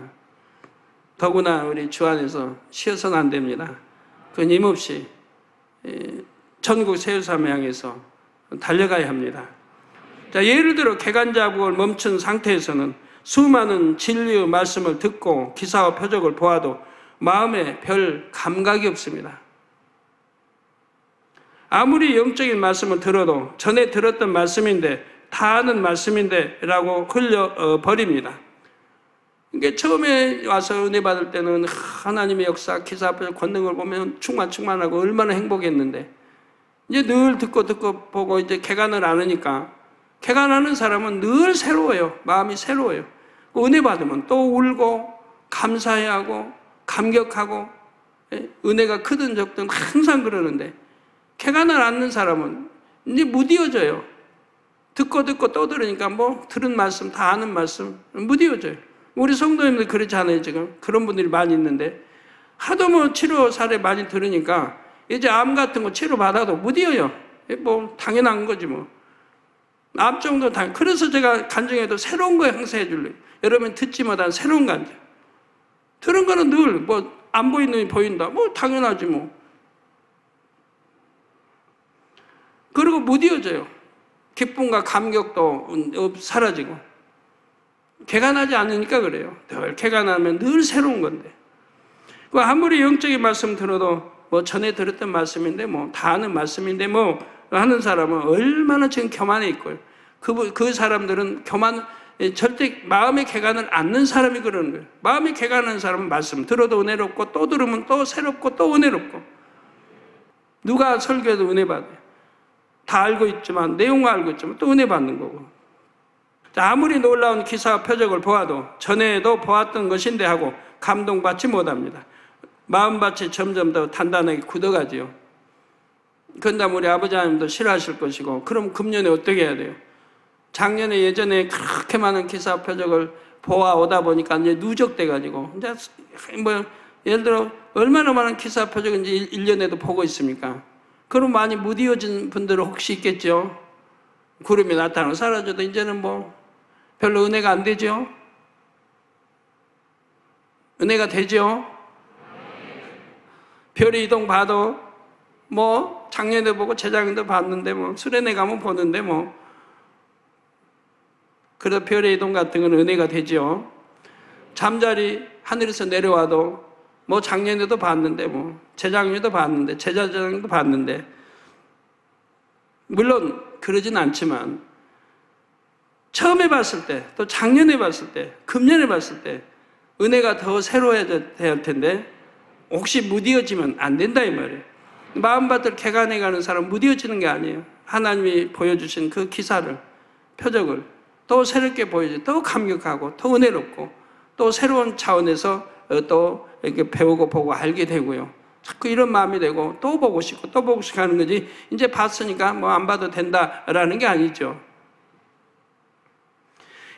더구나 우리 주 안에서 쉬어서는 안 됩니다. 끊임없이 천국 새우삼을 향해서 달려가야 합니다. 자, 예를 들어 개간작업을 멈춘 상태에서는 수많은 진리의 말씀을 듣고 기사와 표적을 보아도 마음에 별 감각이 없습니다. 아무리 영적인 말씀을 들어도 전에 들었던 말씀인데 다 아는 말씀인데 라고 흘려버립니다. 그러니까 처음에 와서 은혜 받을 때는 하나님의 역사, 기사 앞에서 걷는 걸 보면 충만하고 얼마나 행복했는데 이제 늘 듣고 보고 이제 개간을 안 하니까 개간하는 사람은 늘 새로워요. 마음이 새로워요. 은혜 받으면 또 울고 감사해야 하고 감격하고 은혜가 크든 적든 항상 그러는데 개간을 않는 사람은 이제 무디어져요. 듣고 또 들으니까 뭐 들은 말씀 다 아는 말씀 무디어져요. 우리 성도님들 그렇지 않아요 지금? 그런 분들이 많이 있는데 하도 뭐 치료 사례 많이 들으니까 이제 암 같은 거 치료 받아도 무디어요. 뭐 당연한 거지 뭐. 암 정도 그래서 제가 간증해도 새로운 거 행사해 줄래요. 여러분 듣지 못한 새로운 간증. 들은 거는 늘 뭐 안 보이는 눈이 보인다. 뭐 당연하지 뭐. 그리고 무디어져요. 기쁨과 감격도 사라지고. 개간하지 않으니까 그래요. 늘 개간하면 늘 새로운 건데. 아무리 영적인 말씀 들어도 뭐 전에 들었던 말씀인데 뭐 다 아는 말씀인데 뭐 하는 사람은 얼마나 지금 교만해 있고요. 그 사람들은 절대 마음의 개간을 않는 사람이 그러는 거예요. 마음의 개간하는 사람은 말씀 들어도 은혜롭고 또 들으면 또 새롭고 또 은혜롭고 누가 설교해도 은혜 받아요. 다 알고 있지만 내용을 알고 있지만 또 은혜 받는 거고. 아무리 놀라운 기사와 표적을 보아도 전에도 보았던 것인데 하고 감동받지 못합니다. 마음밭이 점점 더 단단하게 굳어가지요. 그런데 우리 아버지 하나님도 싫어하실 것이고 그럼 금년에 어떻게 해야 돼요? 작년에 예전에 그렇게 많은 기사 표적을 보아오다 보니까 이제 누적돼가지고 이제 뭐 예를 들어 얼마나 많은 기사 표적인지 1년에도 보고 있습니까? 그럼 많이 무디어진 분들은 혹시 있겠죠? 구름이 나타나고 사라져도 이제는 뭐 별로 은혜가 안 되죠? 은혜가 되죠? 별의 이동 봐도 뭐 작년에도 보고 재작년에도 봤는데 뭐 수련회 가면 보는데 뭐 그래도 별의 이동 같은 건 은혜가 되죠. 잠자리 하늘에서 내려와도 뭐 작년에도 봤는데 뭐 재작년에도 봤는데 재작년에도 봤는데 물론 그러진 않지만 처음에 봤을 때 또 작년에 봤을 때 금년에 봤을 때 은혜가 더 새로워져야 될 텐데 혹시 무디어지면 안 된다 이 말이에요. 마음밭을 개간해 가는 사람 무디어지는 게 아니에요. 하나님이 보여주신 그 기사를 표적을 또 새롭게 보여줘 또 감격하고 또 은혜롭고 또 새로운 차원에서 또 이렇게 배우고 보고 알게 되고요. 자꾸 이런 마음이 되고 또 보고 싶고 또 보고 싶고 하는 거지 이제 봤으니까 뭐 안 봐도 된다라는 게 아니죠.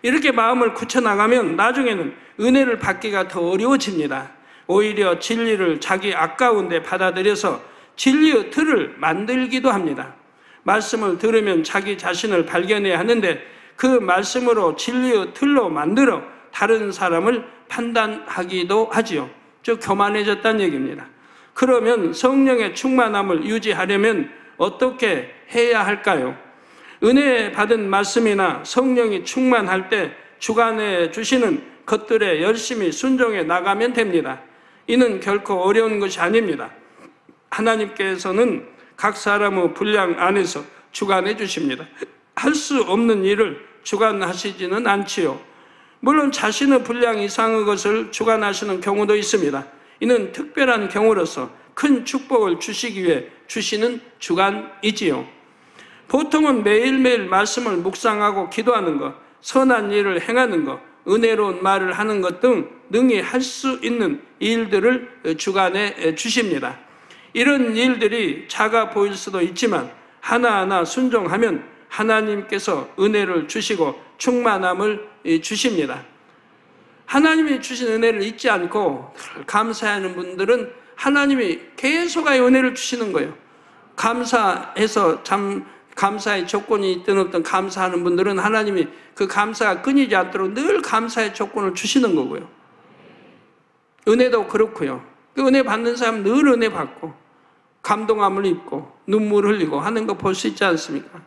이렇게 마음을 굳혀나가면 나중에는 은혜를 받기가 더 어려워집니다. 오히려 진리를 자기 아까운 데 받아들여서 진리의 틀을 만들기도 합니다. 말씀을 들으면 자기 자신을 발견해야 하는데 그 말씀으로 진리의 틀로 만들어 다른 사람을 판단하기도 하지요. 즉 교만해졌다는 얘기입니다. 그러면 성령의 충만함을 유지하려면 어떻게 해야 할까요? 은혜 받은 말씀이나 성령이 충만할 때 주관해 주시는 것들에 열심히 순종해 나가면 됩니다. 이는 결코 어려운 것이 아닙니다. 하나님께서는 각 사람의 분량 안에서 주관해 주십니다. 할 수 없는 일을 주관하시지는 않지요. 물론 자신의 분량 이상의 것을 주관하시는 경우도 있습니다. 이는 특별한 경우로서 큰 축복을 주시기 위해 주시는 주관이지요. 보통은 매일매일 말씀을 묵상하고 기도하는 것, 선한 일을 행하는 것, 은혜로운 말을 하는 것 등 능히 할 수 있는 일들을 주관해 주십니다. 이런 일들이 작아 보일 수도 있지만 하나하나 순종하면 하나님께서 은혜를 주시고 충만함을 주십니다. 하나님이 주신 은혜를 잊지 않고 감사하는 분들은 하나님이 계속 은혜를 주시는 거예요. 감사해서 참 감사의 조건이 있든 없든 감사하는 분들은 하나님이 그 감사가 끊이지 않도록 늘 감사의 조건을 주시는 거고요. 은혜도 그렇고요. 그 은혜 받는 사람 늘 은혜 받고 감동함을 입고 눈물 흘리고 하는 거 볼 수 있지 않습니까?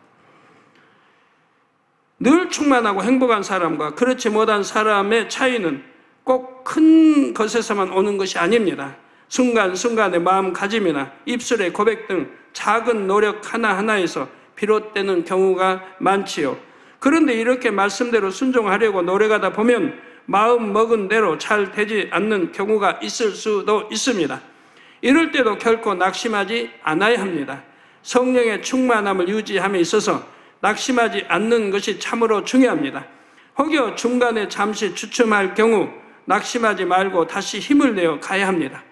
늘 충만하고 행복한 사람과 그렇지 못한 사람의 차이는 꼭 큰 것에서만 오는 것이 아닙니다. 순간순간의 마음가짐이나 입술의 고백 등 작은 노력 하나하나에서 비롯되는 경우가 많지요. 그런데 이렇게 말씀대로 순종하려고 노력하다 보면 마음 먹은 대로 잘 되지 않는 경우가 있을 수도 있습니다. 이럴 때도 결코 낙심하지 않아야 합니다. 성령의 충만함을 유지함에 있어서 낙심하지 않는 것이 참으로 중요합니다. 혹여 중간에 잠시 주춤할 경우 낙심하지 말고 다시 힘을 내어 가야 합니다.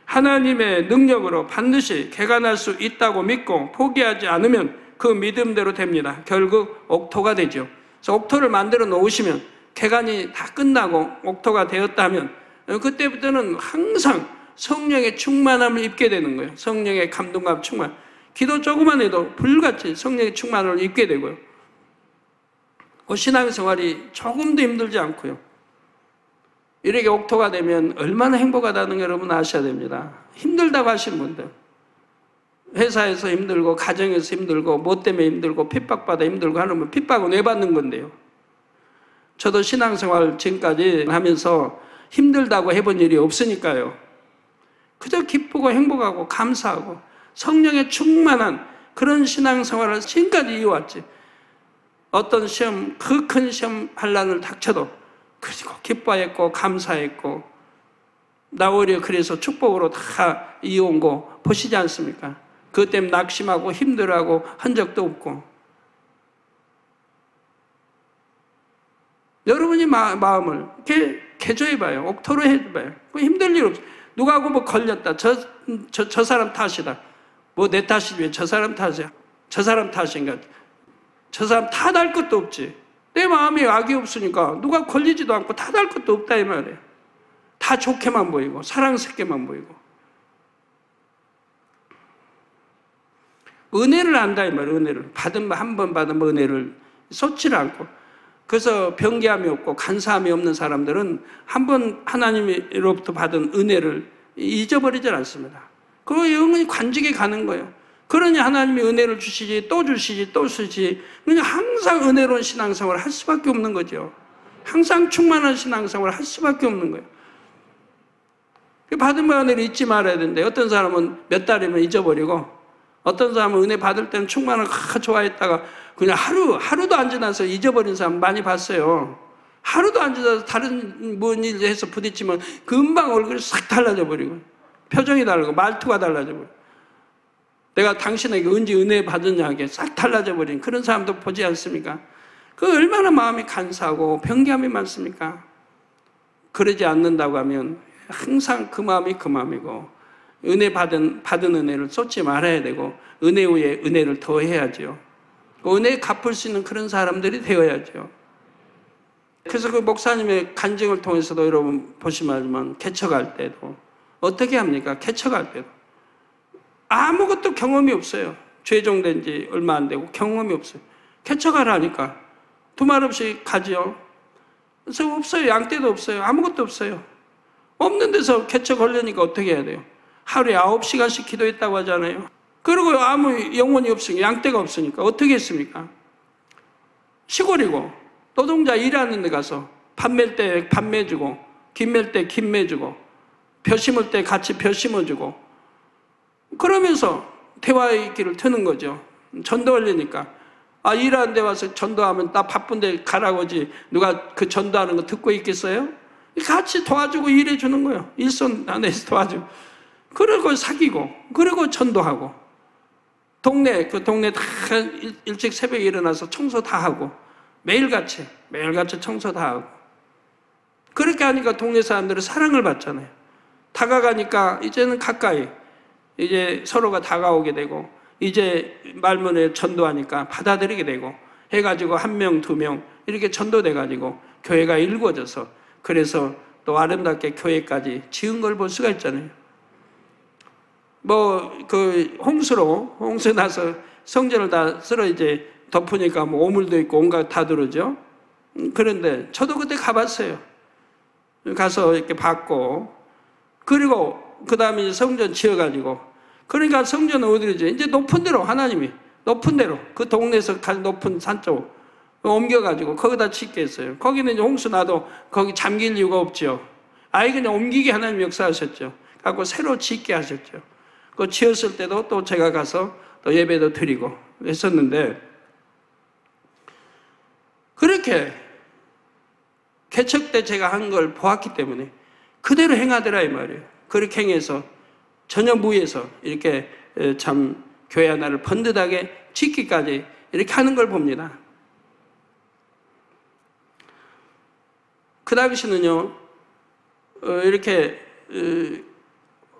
하나님의 능력으로 반드시 개간할 수 있다고 믿고 포기하지 않으면 그 믿음대로 됩니다. 결국 옥토가 되죠. 그래서 옥토를 만들어 놓으시면 개간이 다 끝나고 옥토가 되었다면 그때부터는 항상 성령의 충만함을 입게 되는 거예요. 성령의 감동감 충만. 기도 조금만 해도 불같이 성령의 충만함을 입게 되고요. 신앙생활이 조금도 힘들지 않고요. 이렇게 옥토가 되면 얼마나 행복하다는 걸 여러분 아셔야 됩니다. 힘들다고 하시는 분들, 회사에서 힘들고 가정에서 힘들고 뭐 때문에 힘들고 핍박받아 힘들고 하는 핍박은 왜 받는 건데요? 저도 신앙생활 지금까지 하면서 힘들다고 해본 일이 없으니까요. 그저 기쁘고 행복하고 감사하고 성령의 충만한 그런 신앙생활을 지금까지 이어왔지. 어떤 시험, 그 큰 시험 환난을 닥쳐도 그리고 기뻐했고 감사했고 나 오히려 그래서 축복으로 다 이어온 거 보시지 않습니까? 그것 때문에 낙심하고 힘들어하고 한 적도 없고. 여러분이 마음을 이렇게 개조해봐요. 옥토로 해봐요. 힘들 일 없어요. 누가하고 뭐 걸렸다. 저 사람 탓이다. 뭐 내 탓이지 왜 저 사람 탓이야. 저 사람 탓인가. 저 사람 탓할 것도 없지. 내 마음에 악이 없으니까 누가 걸리지도 않고 탓할 것도 없다 이 말이에요. 다 좋게만 보이고 사랑스럽게만 보이고. 은혜를 안다 이 말이에요. 은혜를. 한 번 받은 은혜를 쏟지를 않고. 그래서 변개함이 없고 간사함이 없는 사람들은 한 번 하나님으로부터 받은 은혜를 잊어버리질 않습니다. 그 영원히 관직에 가는 거예요. 그러니 하나님이 은혜를 주시지 또 주시지 또 주시지. 그러니 항상 은혜로운 신앙생활을 할 수밖에 없는 거죠. 항상 충만한 신앙생활을 할 수밖에 없는 거예요. 받은 은혜를 잊지 말아야 되는데 어떤 사람은 몇 달이면 잊어버리고 어떤 사람은 은혜 받을 때는 충만을 좋아했다가 그냥 하루도 안 지나서 잊어버린 사람 많이 봤어요. 하루도 안 지나서 다른 뭔 일 해서 부딪히면 금방 얼굴이 싹 달라져 버리고 표정이 다르고 말투가 달라져 버리고 내가 당신에게 언제 은혜 받았냐 하게 싹 달라져 버린 그런 사람도 보지 않습니까? 그 얼마나 마음이 간사하고 변개함이 많습니까? 그러지 않는다고 하면 항상 그 마음이 그 마음이고 은혜 받은 은혜를 쏟지 말아야 되고 은혜 위에 은혜를 더해야죠. 은혜 갚을 수 있는 그런 사람들이 되어야죠. 그래서 그 목사님의 간증을 통해서도 여러분 보시면 개척할 때도 어떻게 합니까? 개척할 때도 아무것도 경험이 없어요. 죄종된 지 얼마 안 되고 경험이 없어요. 개척하라니까 두말 없이 가지요. 그래서 없어요. 양떼도 없어요. 아무것도 없어요. 없는 데서 개척하려니까 어떻게 해야 돼요? 하루에 9시간씩 기도했다고 하잖아요. 그리고 아무 영혼이 없으니까 양떼가 없으니까 어떻게 했습니까? 시골이고 노동자 일하는 데 가서 밥 맬 때 밥 매주고 김 맬 때 김 매주고 벼 심을 때 같이 벼 심어주고 그러면서 대화의 길을 트는 거죠. 전도하려니까 일하는 데 와서 전도하면 나 바쁜데 가라고 하지 누가 그 전도하는 거 듣고 있겠어요? 같이 도와주고 일해주는 거예요. 일손 안에서 도와주고 그리고 사귀고 그리고 전도하고 그 동네 다 일찍 새벽에 일어나서 청소 다 하고 매일같이 청소 다 하고 그렇게 하니까 동네 사람들은 사랑을 받잖아요. 다가가니까 이제는 가까이 이제 서로가 다가오게 되고 이제 말문에 전도하니까 받아들이게 되고 해가지고 1명, 2명 이렇게 전도돼가지고 교회가 일구어져서 그래서 또 아름답게 교회까지 지은 걸 볼 수가 있잖아요. 홍수 나서 성전을 다 쓸어 이제 덮으니까 오물도 있고 온갖 다 들어오죠. 그런데 저도 그때 가봤어요. 가서 이렇게 봤고 그리고 그 다음에 이제 성전 지어가지고 그러니까 성전은 어디로지? 이제 높은 데로 하나님이 높은 데로 그 동네에서 가장 높은 산 쪽 옮겨가지고 거기다 짓게 했어요. 거기는 이제 홍수 나도 거기 잠길 이유가 없죠. 그냥 옮기게 하나님 역사하셨죠. 갖고 새로 짓게 하셨죠. 그 지었을 때도 또 제가 가서 또 예배도 드리고 했었는데, 그렇게 개척 때 제가 한 걸 보았기 때문에 그대로 행하더라 이 말이에요. 그렇게 행해서 전혀 무에서 이렇게 참 교회 하나를 번듯하게 짓기까지 이렇게 하는 걸 봅니다. 그 당시는요, 이렇게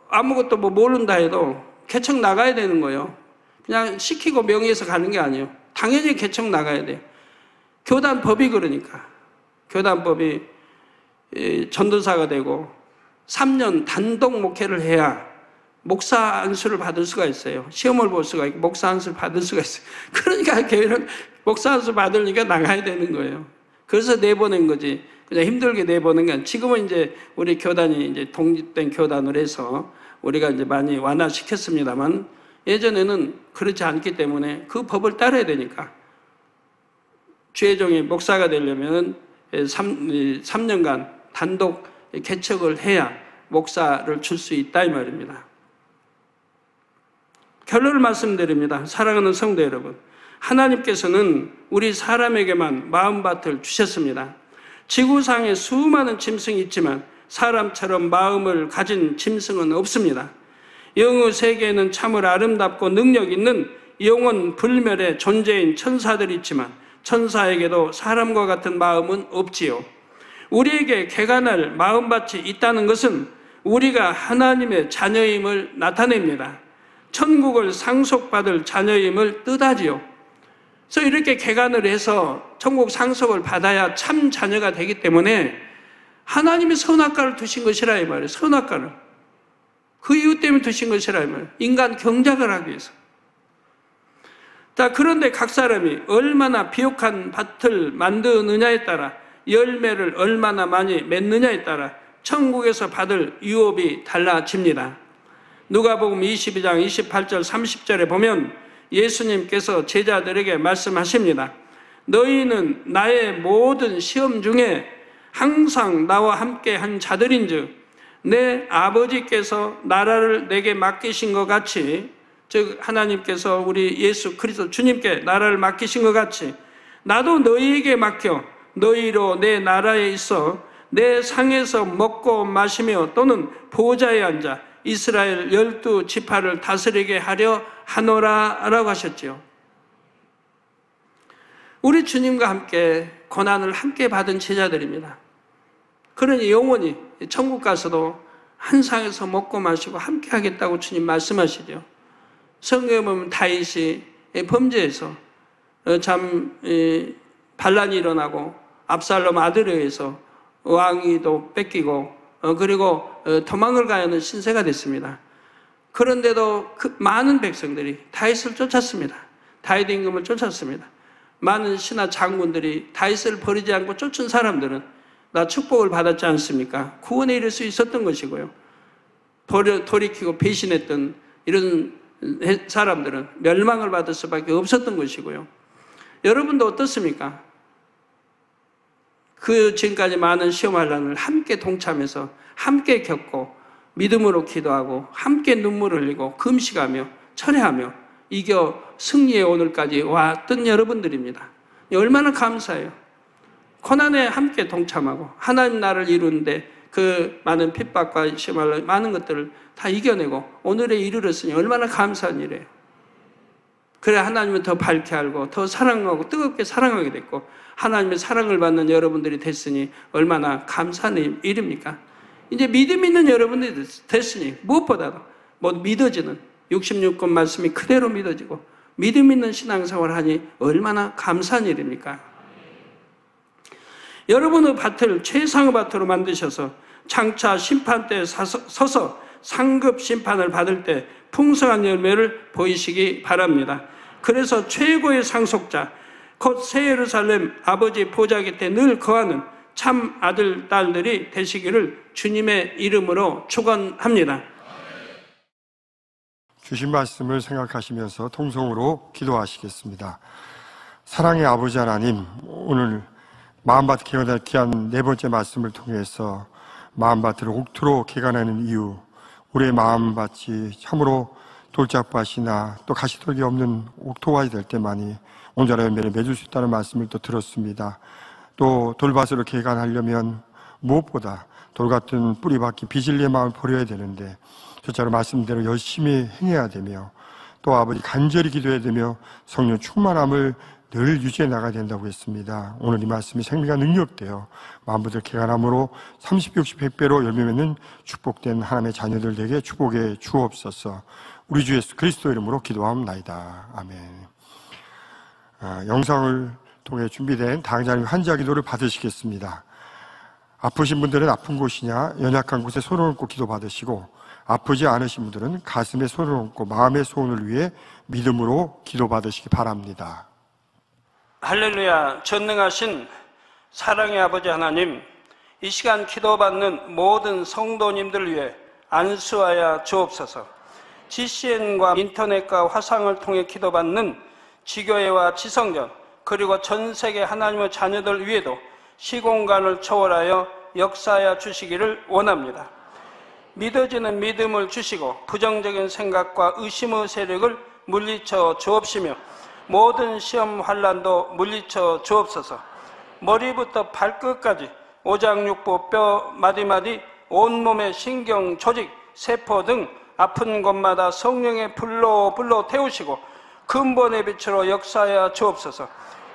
아무것도 뭐 모른다 해도 개척 나가야 되는 거예요. 그냥 시키고 명의에서 가는 게 아니에요. 당연히 개척 나가야 돼요. 교단법이 그러니까. 교단법이 전도사가 되고 3년 단독 목회를 해야 목사 안수를 받을 수가 있어요. 시험을 볼 수가 있고 목사 안수를 받을 수가 있어요. 그러니까 교회는 목사 안수 받으니까 나가야 되는 거예요. 그래서 내보낸 거지. 그냥 힘들게 내보낸 게 아니라, 지금은 이제 우리 교단이 이제 독립된 교단으로 해서 우리가 이제 많이 완화시켰습니다만, 예전에는 그렇지 않기 때문에 그 법을 따라야 되니까 주의종이 목사가 되려면 3년간 단독 개척을 해야 목사를 줄 수 있다 이 말입니다. 결론을 말씀드립니다. 사랑하는 성도 여러분, 하나님께서는 우리 사람에게만 마음밭을 주셨습니다. 지구상에 수많은 짐승이 있지만 사람처럼 마음을 가진 짐승은 없습니다. 영의 세계에는 참으로 아름답고 능력 있는 영원 불멸의 존재인 천사들이 있지만 천사에게도 사람과 같은 마음은 없지요. 우리에게 개간할 마음밭이 있다는 것은 우리가 하나님의 자녀임을 나타냅니다. 천국을 상속받을 자녀임을 뜻하지요. 그래서 이렇게 개간을 해서 천국 상속을 받아야 참 자녀가 되기 때문에 하나님이 선악과를 두신 것이라 이 말이에요. 선악과를. 그 이유 때문에 두신 것이라 이 말이에요. 인간 경작을 하기 위해서. 자, 그런데 각 사람이 얼마나 비옥한 밭을 만드느냐에 따라, 열매를 얼마나 많이 맺느냐에 따라 천국에서 받을 유업이 달라집니다. 누가복음 22장 28절 30절에 보면 예수님께서 제자들에게 말씀하십니다. 너희는 나의 모든 시험 중에 항상 나와 함께 한 자들인즉 내 아버지께서 나라를 내게 맡기신 것 같이, 즉 하나님께서 우리 예수 그리스도 주님께 나라를 맡기신 것 같이 나도 너희에게 맡겨 너희로 내 나라에 있어 내 상에서 먹고 마시며 또는 보좌에 앉아 이스라엘 12지파를 다스리게 하려 하노라 라고 하셨지요. 우리 주님과 함께 고난을 함께 받은 제자들입니다. 그러니 영원히 천국 가서도 한 상에서 먹고 마시고 함께 하겠다고 주님 말씀하시죠. 성경에 보면 다윗이 범죄에서 참 반란이 일어나고 압살롬 아들에 의해서 왕위도 뺏기고 그리고 도망을 가야 하는 신세가 됐습니다. 그런데도 그 많은 백성들이 다윗을 쫓았습니다. 다윗 임금을 쫓았습니다. 많은 신하 장군들이 다윗을 버리지 않고 쫓은 사람들은 나 축복을 받았지 않습니까? 구원에 이를 수 있었던 것이고요. 돌이키고 배신했던 이런 사람들은 멸망을 받을 수밖에 없었던 것이고요. 여러분도 어떻습니까? 그 지금까지 많은 시험환란을 함께 동참해서 함께 겪고 믿음으로 기도하고 함께 눈물을 흘리고 금식하며 철회하며 이겨 승리의 오늘까지 왔던 여러분들입니다. 얼마나 감사해요. 고난에 함께 동참하고 하나님 나라를 이루는데 그 많은 핍박과 시험환란 많은 것들을 다 이겨내고 오늘에 이르렀으니 얼마나 감사한 일이에요. 그래 하나님을 더 밝게 알고 더 사랑하고 뜨겁게 사랑하게 됐고 하나님의 사랑을 받는 여러분들이 됐으니 얼마나 감사한 일입니까? 이제 믿음 있는 여러분들이 됐으니 무엇보다도 뭐 믿어지는 66권 말씀이 그대로 믿어지고 믿음 있는 신앙생활을 하니 얼마나 감사한 일입니까? 여러분의 밭을 최상의 밭으로 만드셔서 장차 심판대에 서서 상급 심판을 받을 때 풍성한 열매를 보이시기 바랍니다. 그래서 최고의 상속자 곧 새 예루살렘 아버지 보좌 곁에 늘 거하는 참 아들, 딸들이 되시기를 주님의 이름으로 축원합니다. 주신 말씀을 생각하시면서 통성으로 기도하시겠습니다. 사랑의 아버지 하나님, 오늘 마음밭 개간할 귀한 네 번째 말씀을 통해서 마음밭을 옥토로 개간하는 이유, 우리의 마음밭이 참으로 돌짝밭이나 또 가시떨기 없는 옥토밭이 될 때만이 온전한 열매를 맺을 수 있다는 말씀을 또 들었습니다. 또 돌밭으로 개간하려면 무엇보다 돌 같은 뿌리박힌 비질리의 마음을 버려야 되는데 저처럼 말씀대로 열심히 행해야 되며 또 아버지 간절히 기도해야 되며 성령 충만함을 늘 유지해 나가야 된다고 했습니다. 오늘 이 말씀이 생명과 능력되어 만부들 개간함으로 30, 60, 100배로 열매 맺는 축복된 하나님의 자녀들 되게 축복해 주옵소서. 우리 주 예수 그리스도 이름으로 기도하옵나이다. 아멘. 영상을 통해 준비된 당장님 환자 기도를 받으시겠습니다. 아프신 분들은 아픈 곳이냐 연약한 곳에 손을 얹고 기도 받으시고, 아프지 않으신 분들은 가슴에 손을 얹고 마음의 소원을 위해 믿음으로 기도 받으시기 바랍니다. 할렐루야. 전능하신 사랑의 아버지 하나님, 이 시간 기도받는 모든 성도님들 위해 안수하여 주옵소서. GCN과 인터넷과 화상을 통해 기도받는 지교회와 지성전, 그리고 전 세계 하나님의 자녀들 위에도 시공간을 초월하여 역사하여 주시기를 원합니다. 믿어지는 믿음을 주시고 부정적인 생각과 의심의 세력을 물리쳐 주옵시며 모든 시험 환난도 물리쳐 주옵소서. 머리부터 발끝까지 오장육부 뼈 마디마디 온몸의 신경 조직 세포 등 아픈 곳마다 성령의 불로 태우시고 근본의 빛으로 역사하여 주옵소서.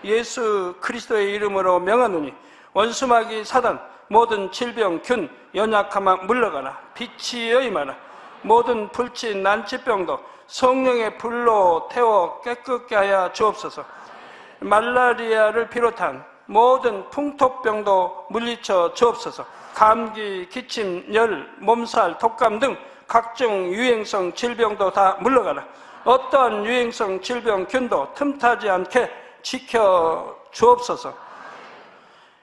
예수 그리스도의 이름으로 명하노니 원수마귀 사단 모든 질병 균 연약함아 물러가라. 빛이여 임하라. 모든 불치 난치병도 성령의 불로 태워 깨끗게 하여 주옵소서. 말라리아를 비롯한 모든 풍토병도 물리쳐 주옵소서. 감기, 기침, 열, 몸살, 독감 등 각종 유행성 질병도 다 물러가라. 어떠한 유행성 질병 균도 틈타지 않게 지켜 주옵소서.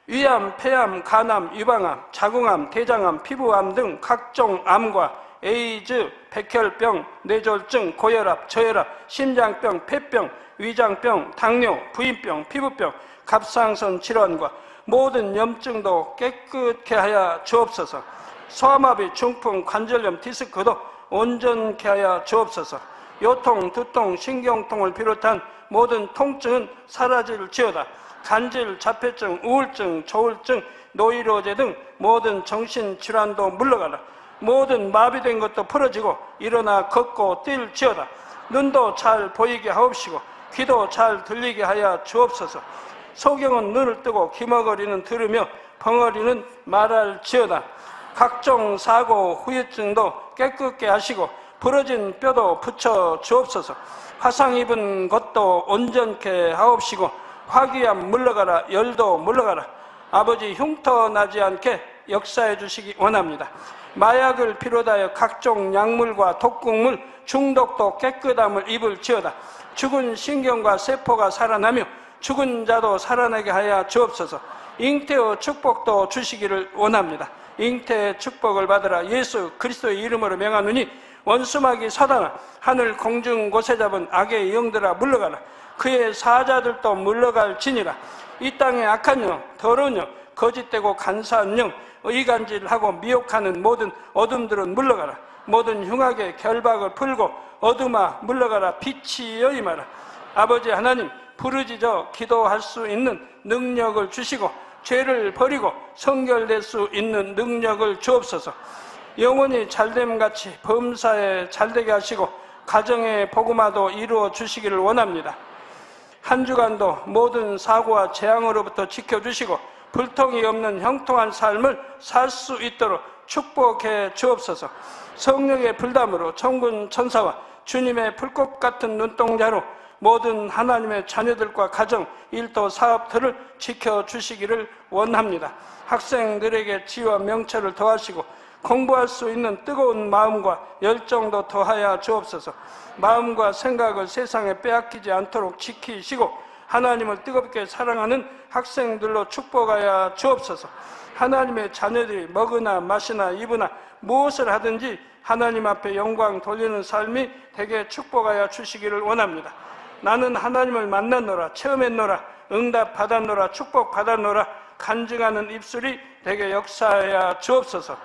위암, 폐암, 간암, 유방암, 자궁암, 대장암, 피부암 등 각종 암과 에이즈, 백혈병, 뇌졸중, 고혈압, 저혈압, 심장병, 폐병, 위장병, 당뇨, 부인병, 피부병, 갑상선 질환과 모든 염증도 깨끗게 하여 주옵소서. 소아마비, 중풍, 관절염, 디스크도 온전케 하여 주옵소서. 요통, 두통, 신경통을 비롯한 모든 통증은 사라질지어다. 간질, 자폐증, 우울증, 조울증, 노이로제 등 모든 정신질환도 물러가라. 모든 마비된 것도 풀어지고 일어나 걷고 뛸지어다. 눈도 잘 보이게 하옵시고 귀도 잘 들리게 하여 주옵소서. 소경은 눈을 뜨고 기머거리는 들으며 벙어리는 말할지어다. 각종 사고, 후유증도 깨끗게 하시고 부러진 뼈도 붙여 주옵소서. 화상 입은 것도 온전케 하옵시고 화기암 물러가라. 열도 물러가라. 아버지 흉터 나지 않게 역사해 주시기 원합니다. 마약을 비롯하여 각종 약물과 독극물 중독도 깨끗함을 입을지어다. 죽은 신경과 세포가 살아나며 죽은 자도 살아나게 하여 주옵소서. 잉태의 축복도 주시기를 원합니다. 잉태의 축복을 받으라. 예수 그리스도의 이름으로 명하노니 원수마귀 사단아, 하늘 공중 곳에 잡은 악의 영들아 물러가라. 그의 사자들도 물러갈지니라. 이 땅의 악한 영, 더러운 영, 거짓되고 간사한 영, 의간질하고 미혹하는 모든 어둠들은 물러가라. 모든 흉악의 결박을 풀고 어둠아 물러가라. 빛이여 임하라. 아버지 하나님, 부르짖어 기도할 수 있는 능력을 주시고 죄를 버리고 성결될 수 있는 능력을 주옵소서. 영원히 잘됨같이 범사에 잘되게 하시고 가정의 복음화도 이루어 주시기를 원합니다. 한 주간도 모든 사고와 재앙으로부터 지켜주시고 불통이 없는 형통한 삶을 살 수 있도록 축복해 주옵소서. 성령의 불담으로 천군 천사와 주님의 불꽃 같은 눈동자로 모든 하나님의 자녀들과 가정, 일도, 사업들을 지켜주시기를 원합니다. 학생들에게 지혜와 명철을 더하시고 공부할 수 있는 뜨거운 마음과 열정도 더하여 주옵소서. 마음과 생각을 세상에 빼앗기지 않도록 지키시고 하나님을 뜨겁게 사랑하는 학생들로 축복하여 주옵소서. 하나님의 자녀들이 먹으나 마시나 입으나 무엇을 하든지 하나님 앞에 영광 돌리는 삶이 되게 축복하여 주시기를 원합니다. 나는 하나님을 만났노라, 체험했노라, 응답 받았노라, 축복 받았노라 간증하는 입술이 되게 역사하여 주옵소서.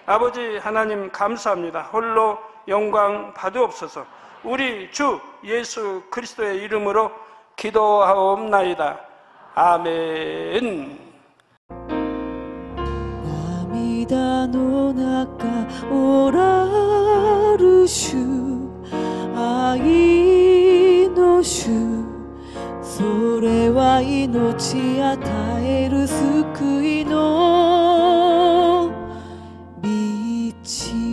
아버지 하나님 감사합니다. 홀로 영광 받으옵소서. 우리 주 예수 그리스도의 이름으로 기도하옵나이다. 아멘. 涙の中おらる主、愛の主、それは命与える救いの道。